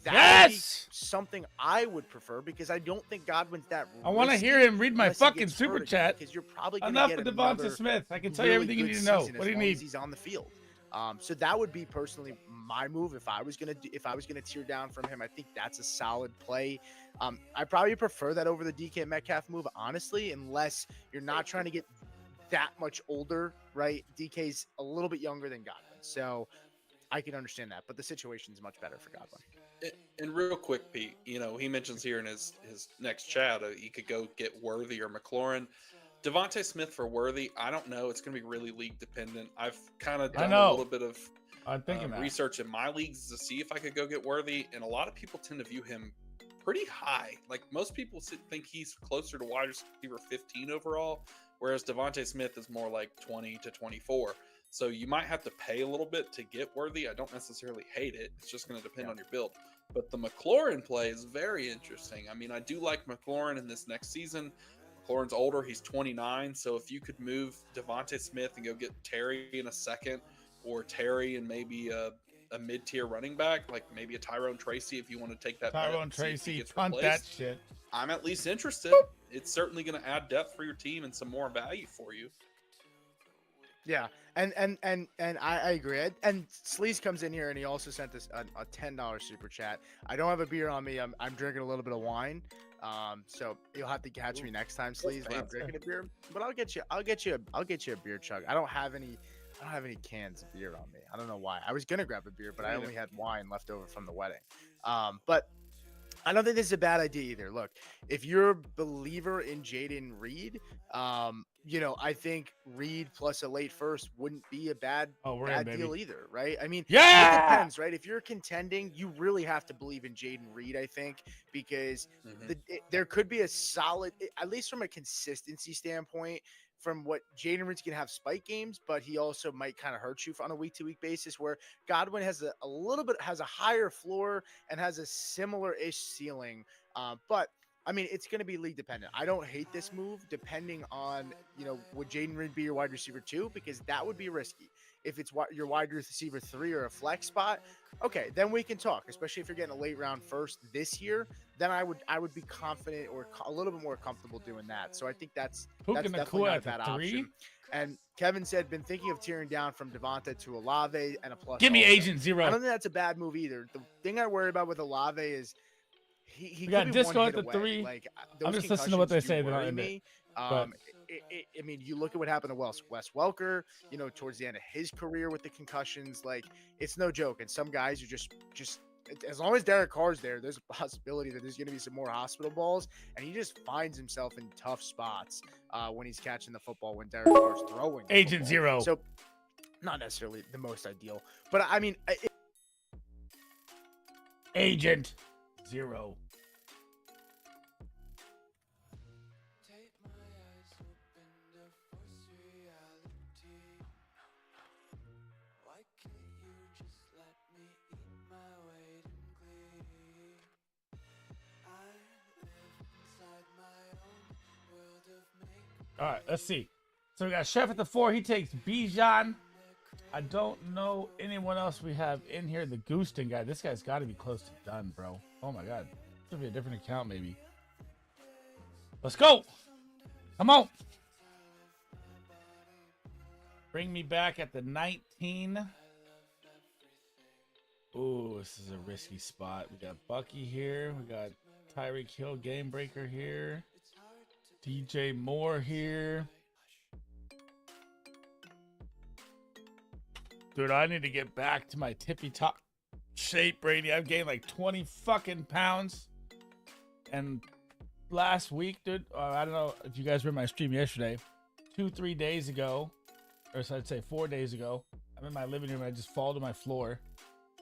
That would be something I would prefer, because I don't think Godwin's that risky. I want to hear him read my fucking super chat. Because you're probably enough with Devonta Smith. I can tell you everything you need to know. What do you need? He's on the field. So that would be personally my move if I was gonna tear down from him. I think that's a solid play. I probably prefer that over the DK Metcalf move, honestly, unless you're not trying to get that much older, right? DK's a little bit younger than Godwin, so I can understand that, but the situation is much better for Godwin. And real quick, Pete, he mentions here in his next chat, he could go get Worthy or McLaurin. Devontae Smith for Worthy, I don't know. It's going to be really league dependent. I've kind of done a little bit of research in my leagues to see if I could go get Worthy, and a lot of people tend to view him pretty high. Like most people think he's closer to wide receiver 15 overall, whereas Devontae Smith is more like 20 to 24. So you might have to pay a little bit to get Worthy. I don't necessarily hate it. It's just going to depend on your build. But the McLaurin play is very interesting. I mean, I do like McLaurin in this next season. McLaurin's older. He's 29. So if you could move Devontae Smith and go get Terry in a second, or Terry and maybe a mid-tier running back, like maybe a Tyrone Tracy, if you want to take that Tyrone Tracy, punt that shit. I'm at least interested. It's certainly going to add depth for your team and some more value for you. Yeah, and I agree. And Sleaze comes in here and he also sent us a $10 super chat. I don't have a beer on me. I'm drinking a little bit of wine. So you'll have to catch me next time, Sleaze, when I'm drinking a beer. But I'll get you a beer chug. I don't have any cans of beer on me. I don't know why. I was gonna grab a beer, but I only had wine left over from the wedding. But I don't think this is a bad idea either. Look, if you're a believer in Jaden Reed, I think Reed plus a late first wouldn't be a bad deal either, right? I mean, it depends, right? If you're contending, you really have to believe in Jaden Reed, I think, because there could be a solid, at least from a consistency standpoint, from what Jaden Reed's can have spike games, but he also might kind of hurt you on a week-to-week basis, where Godwin has a higher floor and has a similar-ish ceiling. But I mean, it's going to be league dependent. I don't hate this move, depending on, would Jaden Reed be your wide receiver 2? Because that would be risky. If it's your wide receiver 3 or a flex spot, okay, then we can talk. Especially if you're getting a late round first this year, then I would be confident or a little bit more comfortable doing that. So I think that's definitely not a bad option. And Kevin said, been thinking of tearing down from Devonta to Olave and a plus. Give me Agent Zero. I don't think that's a bad move either. The thing I worry about with Olave is he got could be Disco one at hit the away. 3. Like, I'm just listening to what they say. Worry me. I mean, you look at what happened to Wes Welker, towards the end of his career with the concussions. Like, it's no joke. And some guys are just as long as Derek Carr's there's a possibility that there's going to be some more hospital balls, and he just finds himself in tough spots when he's catching the football when Derek Carr's throwing. Agent Zero. So, not necessarily the most ideal, but I mean, Agent Zero. All right, let's see. So we got Chef at the 4. He takes Bijan. I don't know anyone else we have in here. The Gooston guy. This guy's got to be close to done, bro. Oh, my God. Should be a different account, maybe. Let's go. Come on. Bring me back at the 19. Ooh, this is a risky spot. We got Bucky here. We got Tyreek Hill, Game Breaker here. DJ Moore here. Dude, I need to get back to my tippy top shape, Brady. I've gained like 20 fucking pounds. And last week, dude, I don't know if you guys were in my stream yesterday, 2-3 days ago, or so I'd say 4 days ago, I'm in my living room and I just fall to my floor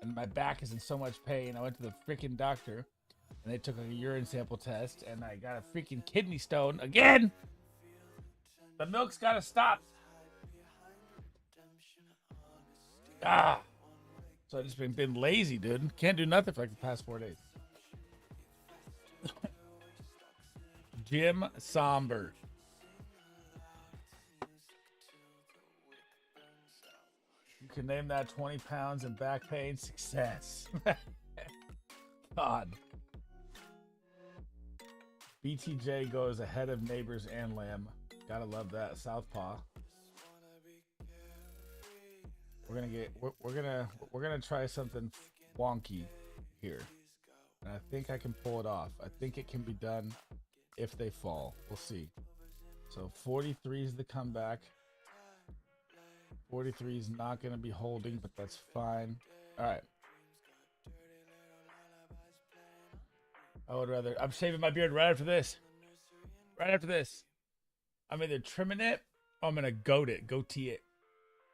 and my back is in so much pain. I went to the freaking doctor and they took a urine sample test and I got a freaking kidney stone again. The milk's got to stop. So I just been lazy, dude. Can't do nothing for like the past 4 days. Jim Somber. You can name that 20 pounds and back pain success. God. BTJ goes ahead of Neighbors and Lamb. Gotta love that. Southpaw. We're gonna try something wonky here, and I think I can pull it off. I think it can be done if they fall. We'll see. So 43 is the comeback. 43 is not going to be holding, but that's fine. All right. I would rather. I'm shaving my beard right after this. Right after this. I'm either trimming it or I'm going to goatee it.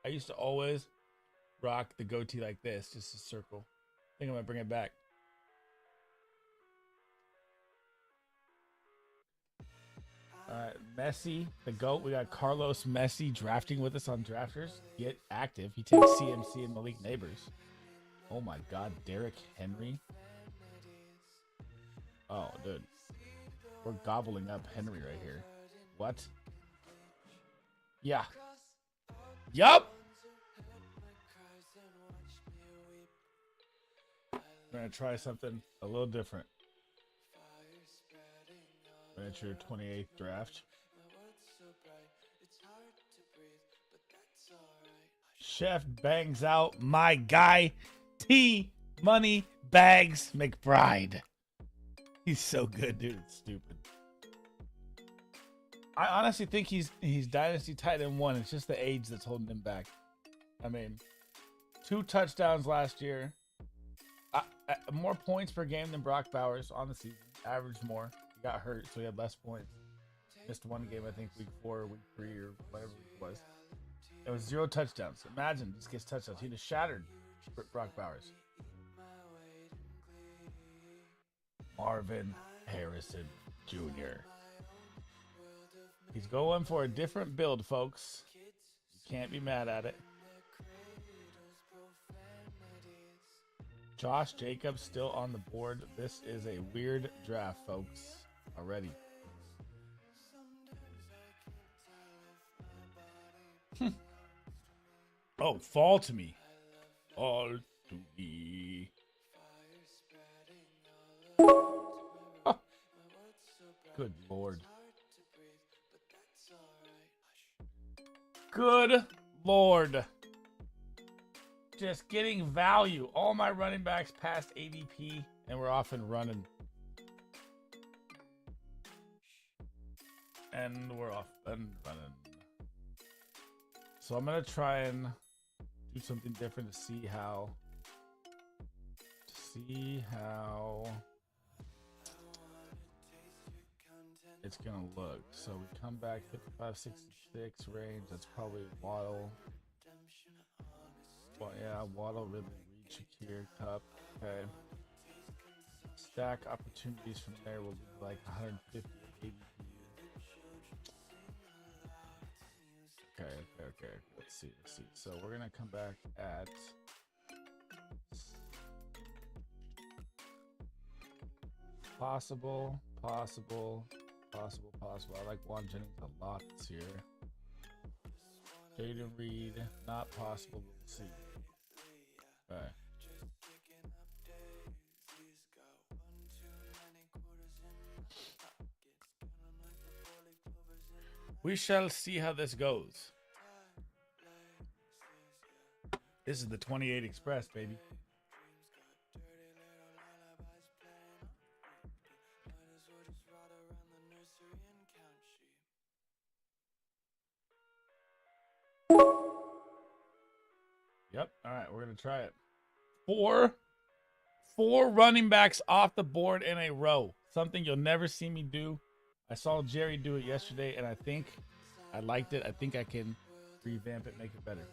I used to always rock the goatee like this, just a circle. I think I'm going to bring it back. All right, Messi, the GOAT. We got Carlos Messi drafting with us on Drafters. Get active. He takes CMC and Malik Neighbors. Oh my God, Derrick Henry. Oh, dude. We're gobbling up Henry right here. What? Yeah. Yup. I'm going to try something a little different. Miniature 28th draft. Chef bangs out my guy, T Money Bags McBride. He's so good, dude. It's stupid. I honestly think he's Dynasty tight end 1. It's just the age that's holding him back. I mean, 2 touchdowns last year. More points per game than Brock Bowers on the season. Averaged more. He got hurt, so he had less points. Missed one game, I think, week 4 or week 3 or whatever it was. It was 0 touchdowns. Imagine this gets touchdowns. He'd have shattered Brock Bowers. Marvin Harrison Jr. He's going for a different build, folks. You can't be mad at it. Josh Jacobs still on the board. This is a weird draft, folks. Already. Oh, fall to me. Fall to me. Oh. Good Lord. Good Lord. Just getting value. All my running backs past ADP, and we're off and running. And we're off and running. So I'm going to try and do something different to see how it's going to look. So we come back 55-66 range. That's probably Waddle. Well, yeah, Waddle, Ridley, Reed, Shakir, Cup. Okay. Stack opportunities from there will be like 150 ADP. Okay. Let's see. So we're gonna come back at possible. I like Juan Jennings a lot this year. Jaden Reed, not possible. We'll see. All right. We shall see how this goes. This is the 28 Express, baby. Yep. All right, we're going to try it. Four running backs off the board in a row. Something you'll never see me do. I saw Jerry do it yesterday, and I think I liked it. I think I can revamp it, make it better.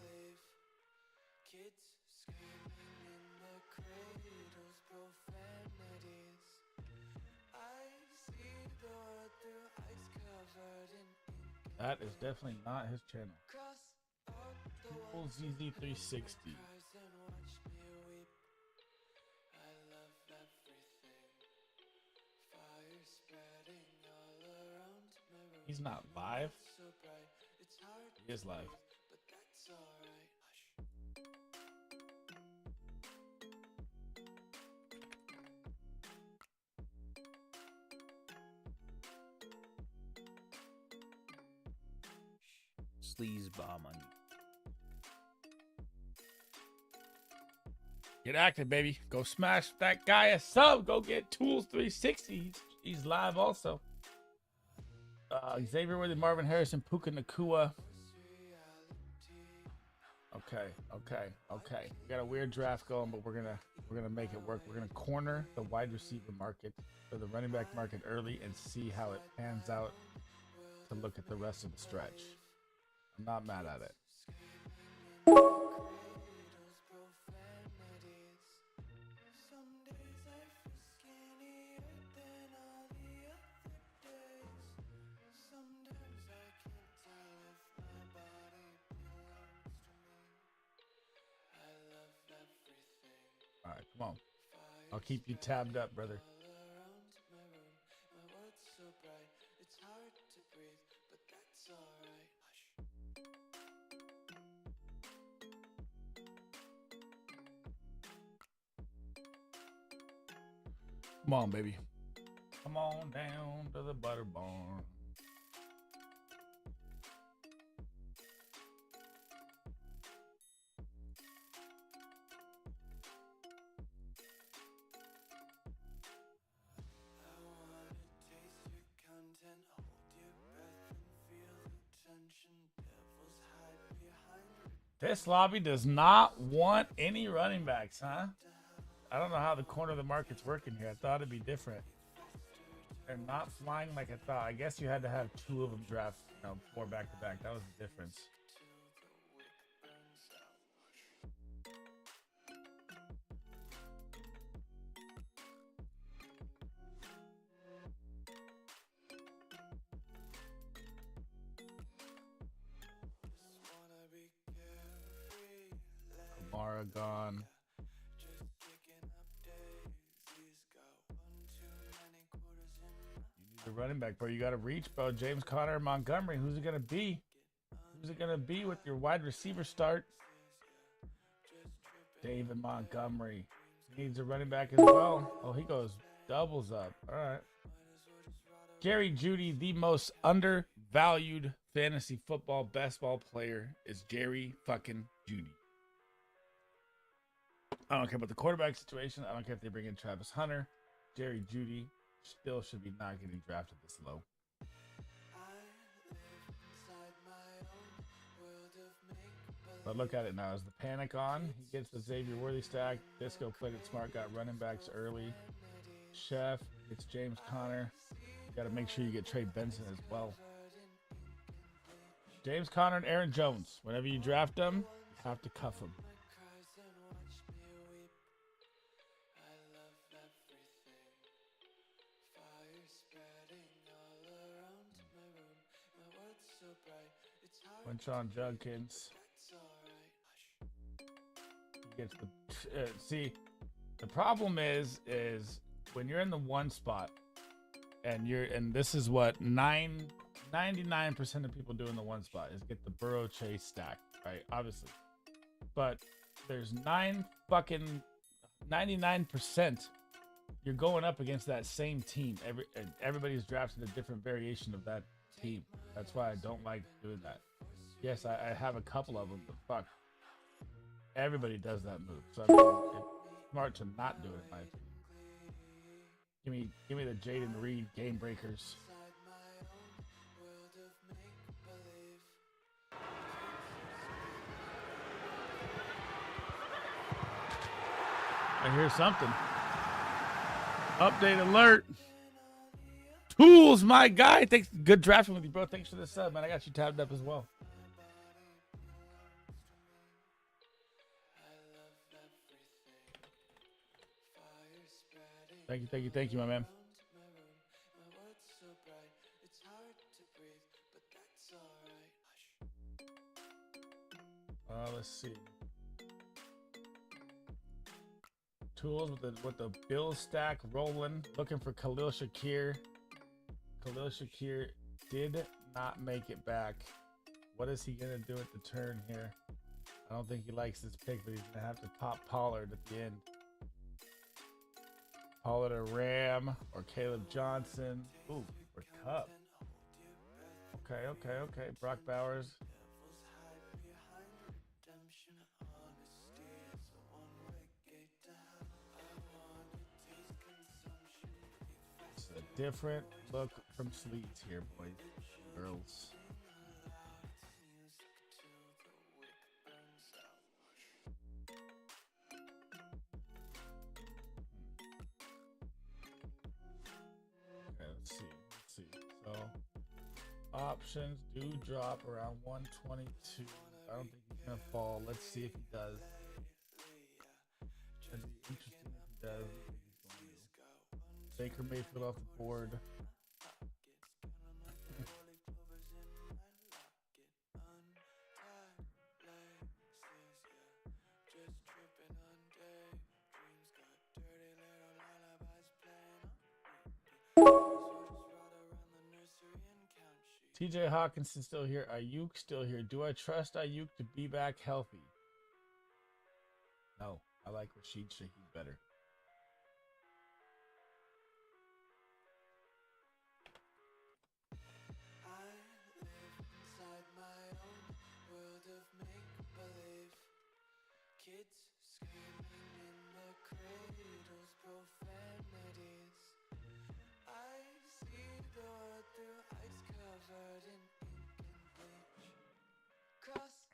That is definitely not his channel. Full ZZ360. He's not live. He is live. Sleaze bomb on you. Get active, baby. Go smash that guy a sub. Go get Tools 360. He's live also. Xavier Worthy, Marvin Harrison, Puka Nakua. Okay. We got a weird draft going, but we're gonna make it work. We're gonna corner the wide receiver market or the running back market early and see how it pans out to look at the rest of the stretch. I'm not mad at it. All right, come on. I'll keep you tabbed up, brother. Come on, baby. Come on down to the butter barn. This lobby does not want any running backs, huh? I don't know how the corner of the market's working here. I thought it'd be different. They're not flying like I thought. I guess you had to have 2 of them draft, 4 back-to-back. That was the difference. Kamara gone. The running back, bro. You got to reach, bro. James Conner, Montgomery. Who's it going to be? Who's it going to be with your wide receiver start? David Montgomery. He needs a running back as well. Oh, he goes doubles up. All right. Jerry Jeudy, the most undervalued fantasy football best ball player is Jerry fucking Jeudy. I don't care about the quarterback situation. I don't care if they bring in Travis Hunter. Jerry Jeudy still should be not getting drafted this low. But look at it now. Is the panic on? He gets the Xavier Worthy stack. Disco played it smart. Got running backs early. Chef gets James Conner. You got to make sure you get Trey Benson as well. James Conner and Aaron Jones. Whenever you draft them, you have to cuff them. Quinshon Judkins gets the see. The problem is when you're in the 1 spot and this is what 99% of people do in the 1 spot is get the Burrow Chase stack, right? Obviously, but there's 99%. You're going up against that same team. Everybody's drafted a different variation of that team. That's why I don't like doing that. Yes, I have a couple of them, but fuck. Everybody does that move. So I mean, it's smart to not do it, in my opinion. Give me the Jaden Reed game breakers. I hear something. Update alert. Tools, my guy. Thanks. Good drafting with you, bro. Thanks for the sub, man. I got you tabbed up as well. Thank you, my man. Let's see. Tools with the Bill stack rolling, looking for Khalil Shakir. Khalil Shakir did not make it back. What is he gonna do at the turn here? I don't think he likes this pick, but he's gonna have to pop Pollard at the end. Pollard or Ram or Caleb Johnson. Ooh, for Cup. Okay. Brock Bowers. different look from Sleeves here, boys and girls. Okay, let's see. So options do drop around 122. I don't think he's gonna fall. Let's see if he does. That'd be interesting if he does. Baker Mayfield off the board. TJ Hawkinson still here. Ayuk still here. Do I trust Ayuk to be back healthy? No. I like Rashid Shaheed better.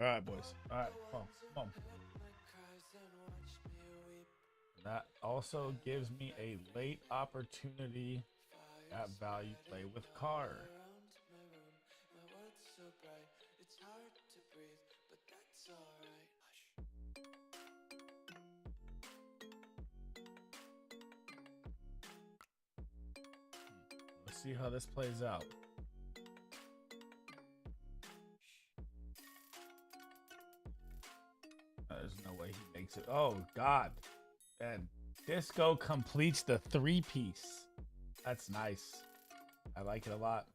All right, boys. All right, come on. That also gives me a late opportunity at value play with Carr. Let's see how this plays out. There's no way he makes it. Oh, God. And Disco completes the 3-piece. That's nice. I like it a lot.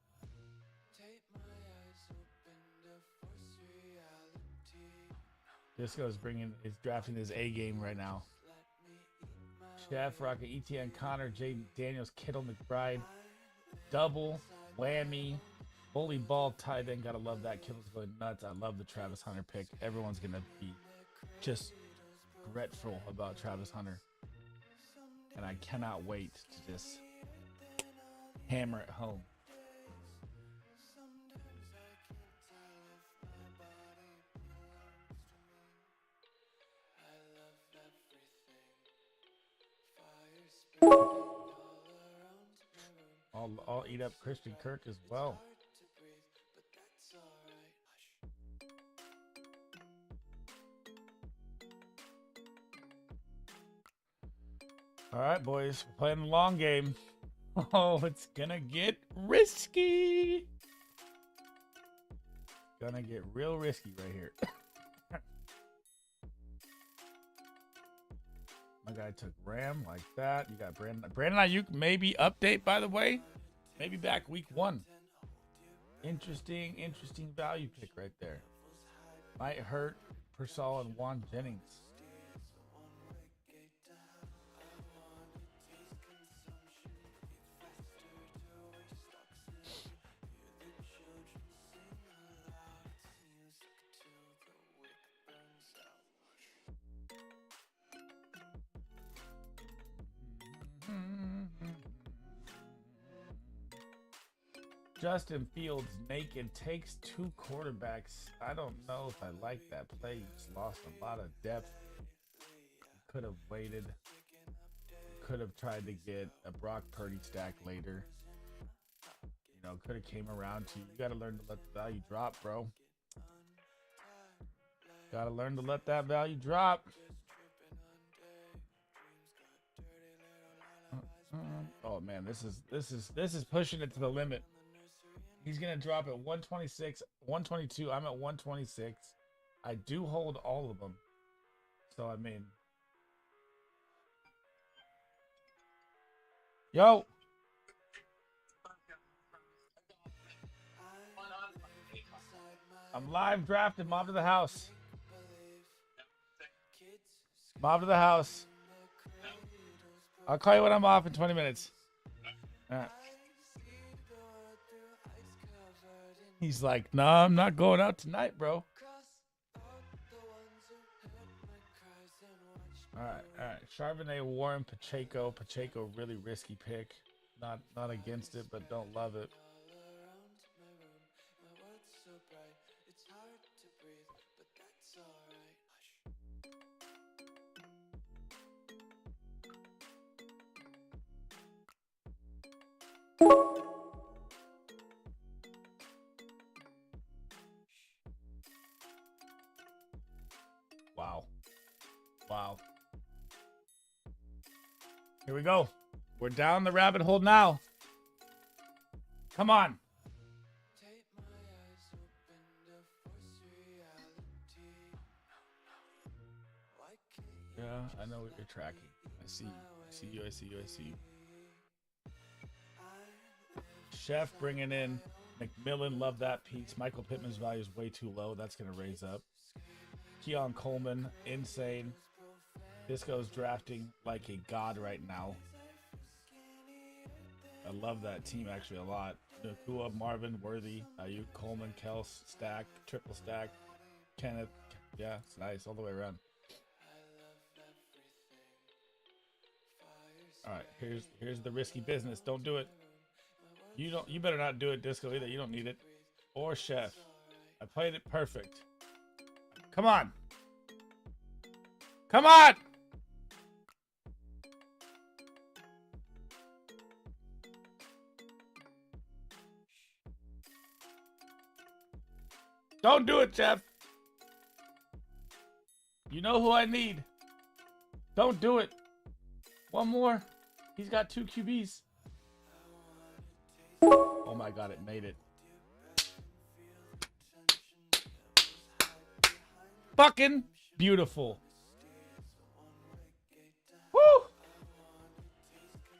Disco is drafting his A game right now. Chef, Rocket, ETN, Connor, Jaden Daniels, Kittle, McBride. Double, whammy, bully ball, tight end. Gotta love that. Kittle's going nuts. I love the Travis Hunter pick. Everyone's gonna be just grateful about Travis Hunter. And I cannot wait to just hammer it home. I'll eat up Christian Kirk as well. All right, boys. We're playing the long game. Oh, it's gonna get risky. Gonna get real risky right here. My guy took Ram like that. You got Brandon Ayuk, maybe update, by the way. Maybe back week 1. Interesting value pick right there. Might hurt Persall and Juan Jennings. Justin Fields naked takes 2 quarterbacks. I don't know if I like that play. You just lost a lot of depth. Could have waited. Could have tried to get a Brock Purdy stack later. You know, could have came around to you. You got to learn to let the value drop, bro. Got to learn to let that value drop. Oh man, this is pushing it to the limit. He's gonna drop at 126, 122. I'm at 126. I do hold all of them. So I mean, yo. I'm live drafting. Mob to the house. Mob to the house. I'll call you when I'm off in 20 minutes. All right. He's like, nah, I'm not going out tonight, bro. All right. Charbonnet, Warren, Pacheco, really risky pick. Not against it, but don't love it. Wow. Wow. Here we go. We're down the rabbit hole now. Come on. Yeah, I know what you're tracking. I see you. I see you. I see you. I see you. Chef bringing in McMillan. Love that piece. Michael Pittman's value is way too low. That's going to raise up. Keon Coleman. Insane. Disco's drafting like a god right now. I love that team actually a lot. Nakua, Marvin, Worthy, Ayuk, Coleman, Kels, stack, triple stack, Kenneth. Yeah, it's nice all the way around. All right, here's the risky business. Don't do it. You better not do it, Disco, either. You don't need it. Or Chef. I played it perfect. Come on. Come on. Don't do it, Jeff. You know who I need. Don't do it. One more. He's got 2 QBs. Oh my God, it made it. Fucking beautiful. Woo!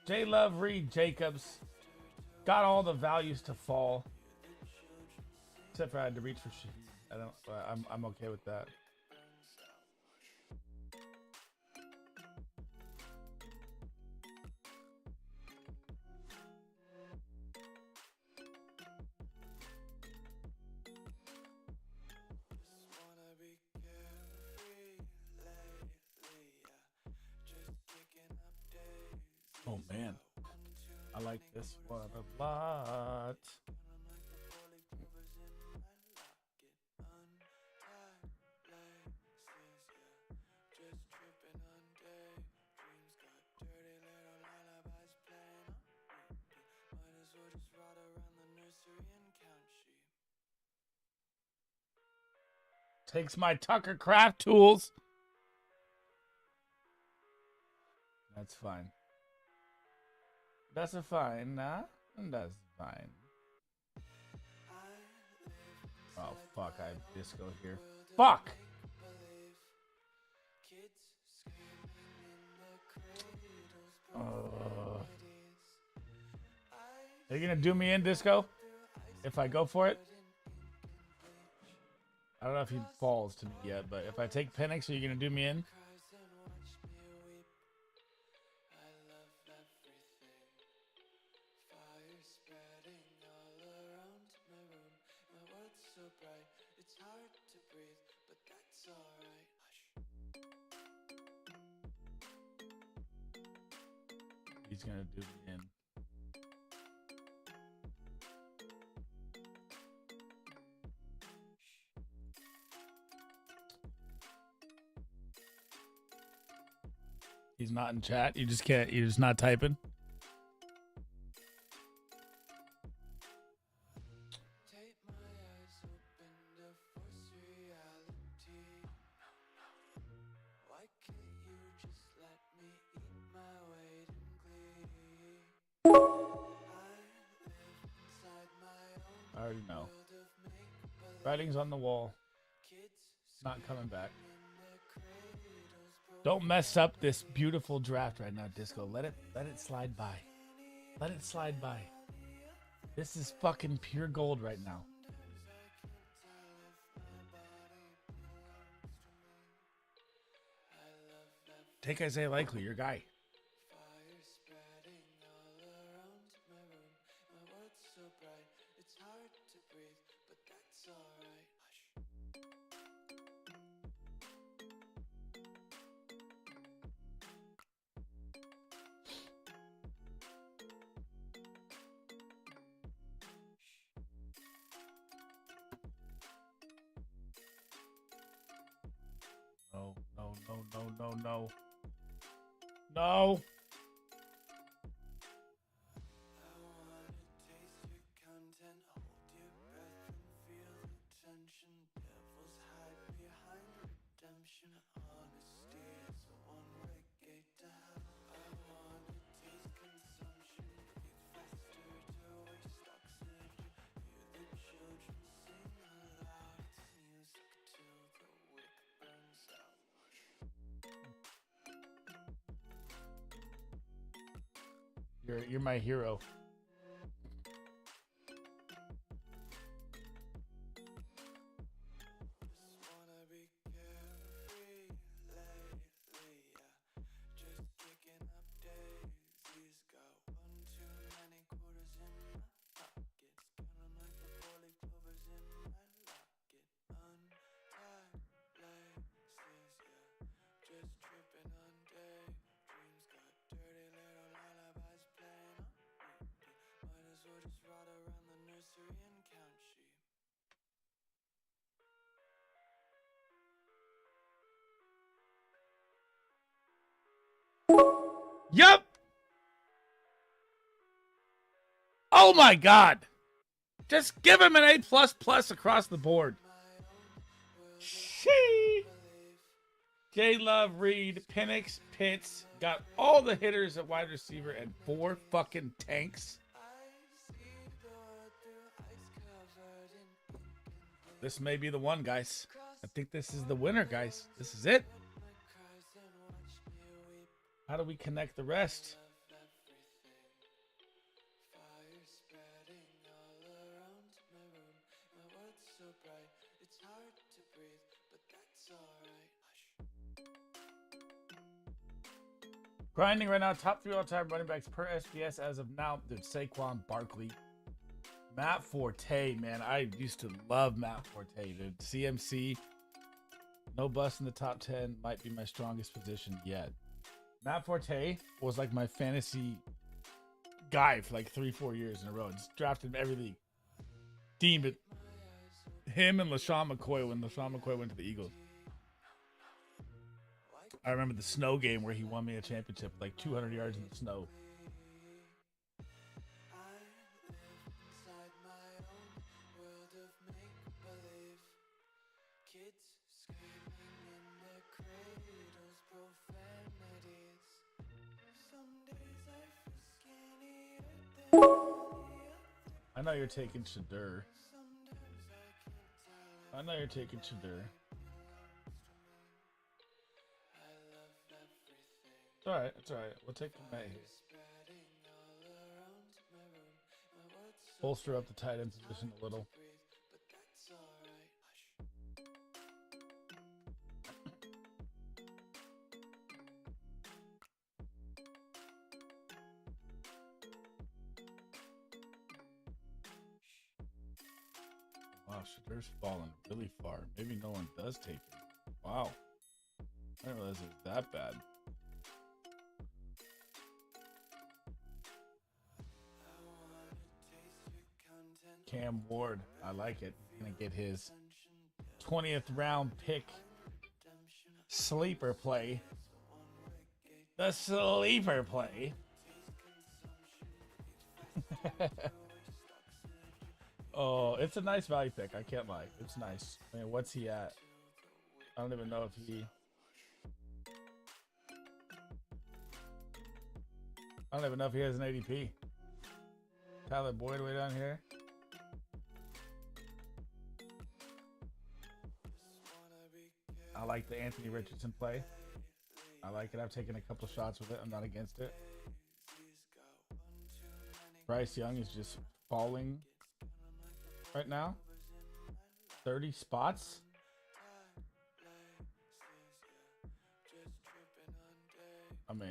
J Love, Reed, Jacobs. Got all the values to fall. Except for I had to reach for shit. I'm okay with that. Oh man, I like this one a lot. Takes my Tucker Craft tools. That's fine. That's fine, nah? That's fine. Oh, fuck. I have Disco here. Fuck! Are you gonna do me in, Disco? If I go for it? I don't know if he falls to me yet, but if I take Penix, are you gonna do me in? He's gonna do me in. He's not in chat. You just can't. You're just not typing. I already know. Writing's on the wall. Not coming back. Don't mess up this beautiful draft right now, Disco. Let it slide by. Let it slide by. This is fucking pure gold right now. Take Isaiah Likely, your guy. No. No. You're my hero. Yup. Oh my God. Just give him an A++ across the board. Shee. J. Love, Reed, Penix, Pitts got all the hitters at wide receiver and 4 fucking tanks. This may be the one, guys. I think this is the winner, guys. This is it. How do we connect the rest? Grinding right now, top 3 all-time running backs per SBS as of now. Dude, Saquon Barkley. Matt Forte, man. I used to love Matt Forte, dude. CMC. No bust in the top 10. Might be my strongest position yet. Matt Forte was like my fantasy guy for like 3-4 years in a row. Just drafted him every league. Deemed it. Him and LaShawn McCoy when LaShawn McCoy went to the Eagles. I remember the snow game where he won me a championship, like 200 yards in the snow. I know you're taking Shadur. It's alright, it's alright. We'll take the May here. Bolster up the tight end position a little. Wow, Shadur's fallen really far. Maybe no one does take him. Wow. I didn't realize it was that bad. Cam Ward, I like it. Gonna get his 20th round pick. Sleeper play. The sleeper play. Oh, it's a nice value pick. I can't lie. It's nice. I mean, what's he at? I don't even know if he... I don't even know if he has an ADP. Tyler Boyd way down here. I like the Anthony Richardson play. I like it. I've taken a couple shots with it. I'm not against it. Bryce Young is just falling right now. 30 spots. I mean,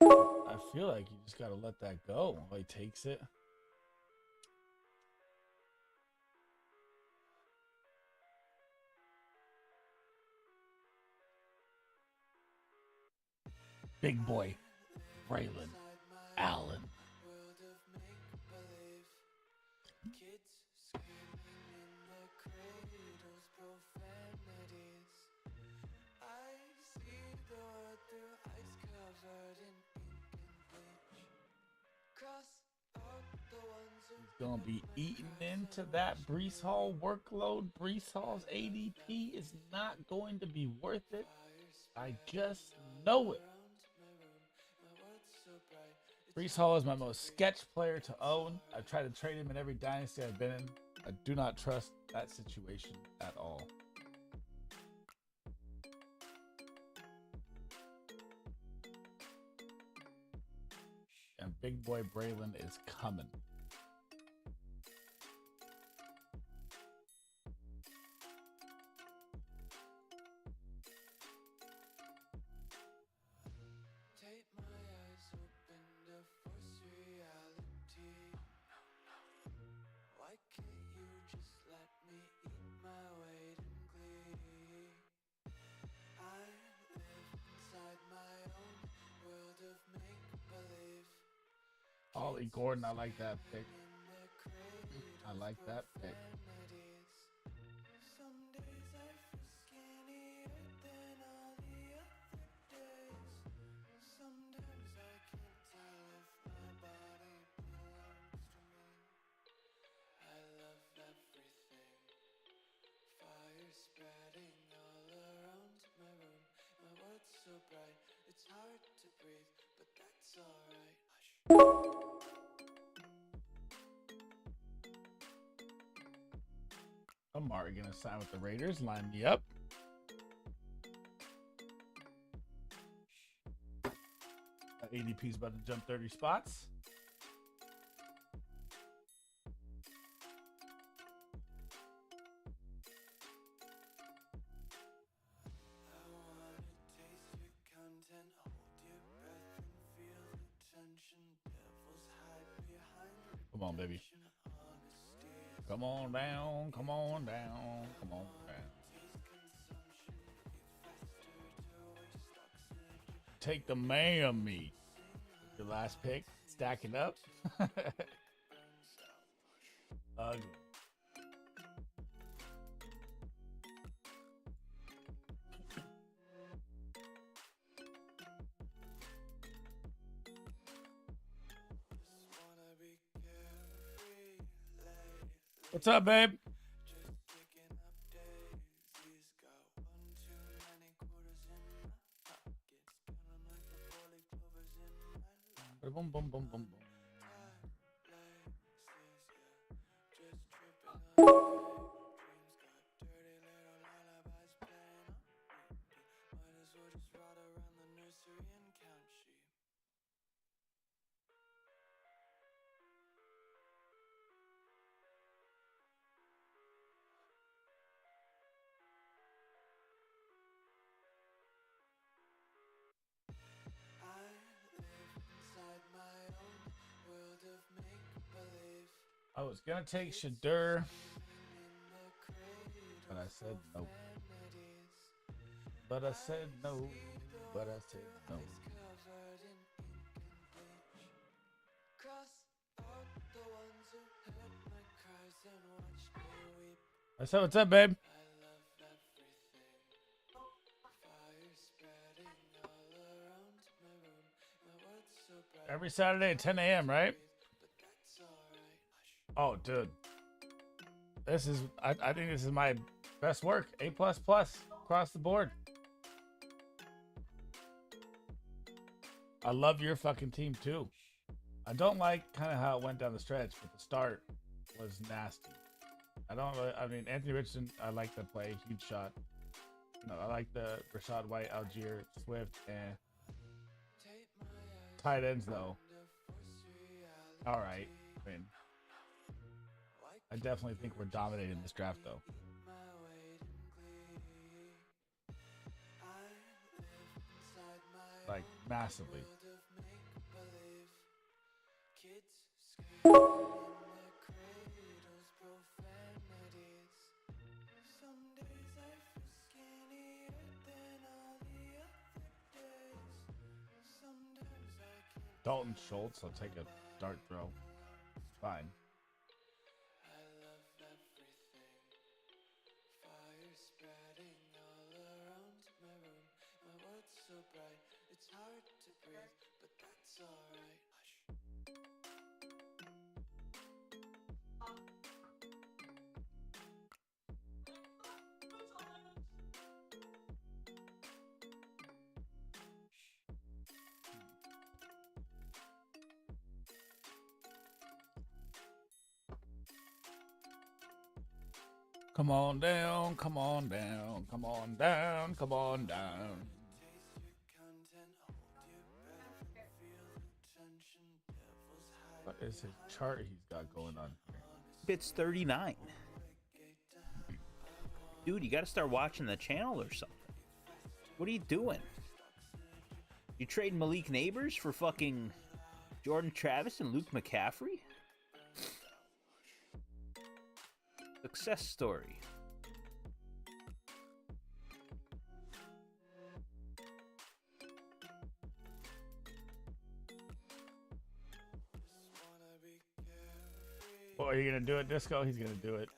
I feel like you just gotta let that go while he takes it. Big boy, Braylon Allen. going to be eating into that Brees Hall workload. Brees Hall's ADP is not going to be worth it. I just know it. Brees Hall is my most sketch player to own. I've tried to trade him in every dynasty I've been in. I do not trust that situation at all. And big boy Braylon is coming. Ollie Gordon, I like that pick. I like that pick. Amari gonna sign with the Raiders. Line me up. ADP's about to jump 30 spots. Come on, baby. Come on down, come on down, come on down. Take the Miami. Your last pick, stacking up. Ugly. What's up, babe? Boom, boom, boom, boom, boom. I was gonna take Shadur, but I said no. But I said no. But I said no. I said, what's up, babe? Every Saturday at 10 a.m., right? Oh, dude. This is, I think this is my best work. A++ across the board. I love your fucking team, too. I don't like kind of how it went down the stretch, but the start was nasty. I don't really, I mean, Anthony Richardson, I like the play. Huge shot. No, I like the Rashad White, Algier, Swift, and tight ends, though. All right. I mean, I definitely think we're dominating this draft, though. Like, massively. Dalton Schultz, I'll take a dart throw. Fine. Come on down, come on down, come on down, come on down. What is his chart he's got going on here? It's 39. Dude, you got to start watching the channel or something. What are you doing? You trading Malik Neighbors for fucking Jordan Travis and Luke McCaffrey? Success story. Boy, are you going to do it, Disco? He's going to do it.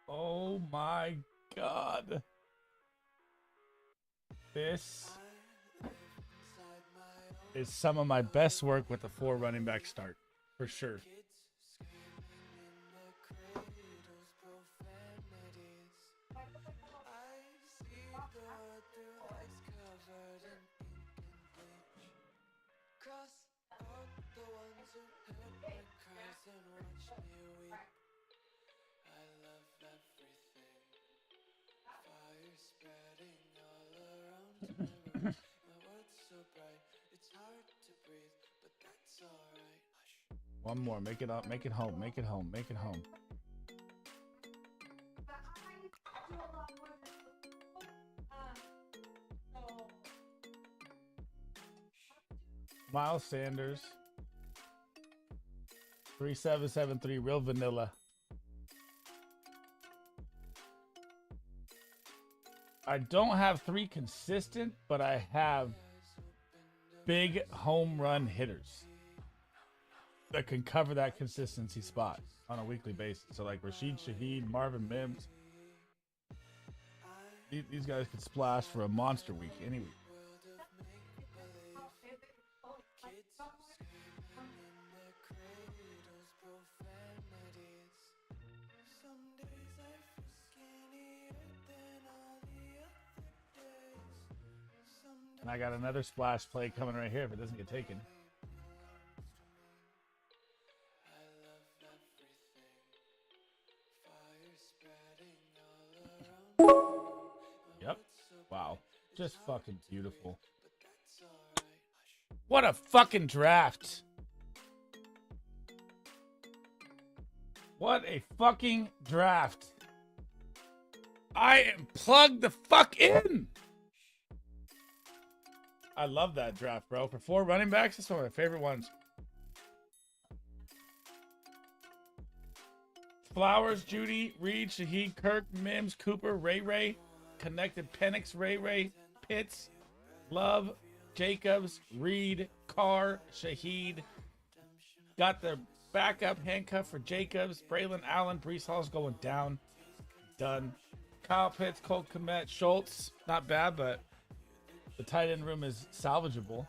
Oh my God. This is some of my best work with the 4 running back start, for sure. One more, make it up, make it home, make it home, make it home. Miles Sanders, 3773, real vanilla. I don't have 3 consistent, but I have big home run hitters that can cover that consistency spot on a weekly basis. So like Rashid Shaheed, Marvin Mims, these guys could splash for a monster week any week. And I got another splash play coming right here if it doesn't get taken. Yep. Wow. Just fucking beautiful. What a fucking draft. What a fucking draft. I am plugged the fuck in. I love that draft, bro. For 4 running backs, it's one of my favorite ones. Flowers, Judy, Reed, Shaheed, Kirk, Mims, Cooper, Ray, connected Penix, Ray, Pitts, Love, Jacobs, Reed, Carr, Shaheed. Got the backup handcuff for Jacobs. Braylon Allen, Breece Hall's going down. Done. Kyle Pitts, Cole Kmet, Schultz. Not bad, but the tight end room is salvageable.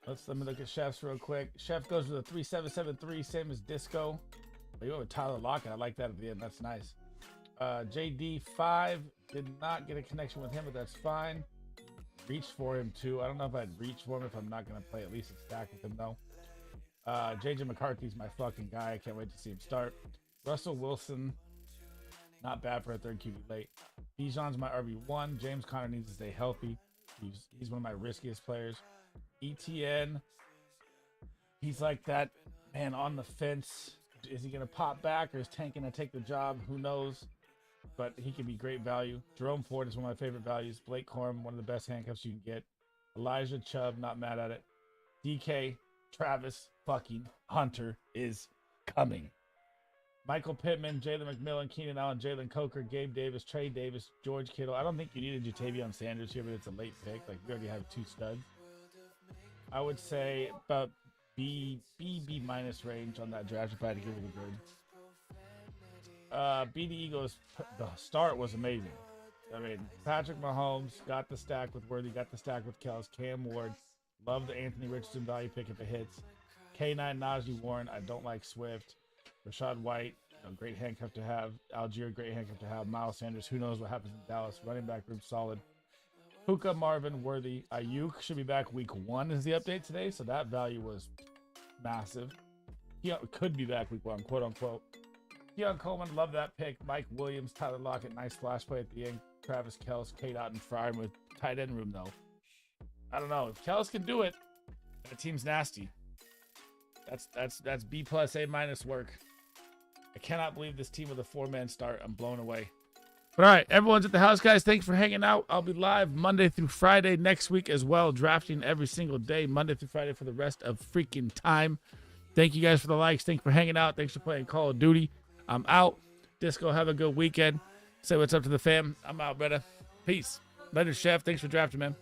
Let me look at Chef's real quick. Chef goes with a 3773, same as Disco. Oh, you went with Tyler Lockett. I like that at the end. That's nice. JD5 did not get a connection with him, but that's fine. Reached for him too. I don't know if I'd reach for him if I'm not going to play at least a stack with him though. JJ McCarthy's my fucking guy. I can't wait to see him start. Russell Wilson, not bad for a 3rd QB late. Bijan's my RB1. James Conner needs to stay healthy. He's one of my riskiest players. ETN, he's like that man on the fence. Is he going to pop back or is Tank going to take the job? Who knows? But he can be great value. Jerome Ford is one of my favorite values. Blake Corum, one of the best handcuffs you can get. Elijah Chubb, not mad at it. DK, Travis fucking Hunter is coming. Michael Pittman, Jalen McMillan, Keenan Allen, Jalen Coker, Gabe Davis, Trey Davis, George Kittle. I don't think you needed Jatavion Sanders here, but it's a late pick. Like, we already have 2 studs. I would say about B minus range on that draft if I had to give it a grade. B to Eagles, the start was amazing. I mean, Patrick Mahomes got the stack with Worthy, got the stack with Kels, Cam Ward. Love the Anthony Richardson value pick if it hits. K9 Najee Warren, I don't like Swift. Rashad White, great handcuff to have. Algier, great handcuff to have. Miles Sanders, who knows what happens in Dallas. Running back room, solid. Puka, Marvin, Worthy. Ayuk should be back week 1 is the update today, so that value was massive. He could be back week 1, quote unquote. Keon Coleman, love that pick. Mike Williams, Tyler Lockett, nice flash play at the end. Travis Kelce, K-Dot, and Fryer with tight end room, though. I don't know. If Kelce can do it, the team's nasty. That's B plus A minus work. I cannot believe this team with a 4-man start. I'm blown away. But all right, everyone's at the house, guys. Thanks for hanging out. I'll be live Monday through Friday next week as well, drafting every single day, Monday through Friday for the rest of freaking time. Thank you guys for the likes. Thanks for hanging out. Thanks for playing Call of Duty. I'm out. Disco, have a good weekend. Say what's up to the fam. I'm out, brother. Peace. Later, Chef. Thanks for drafting, man.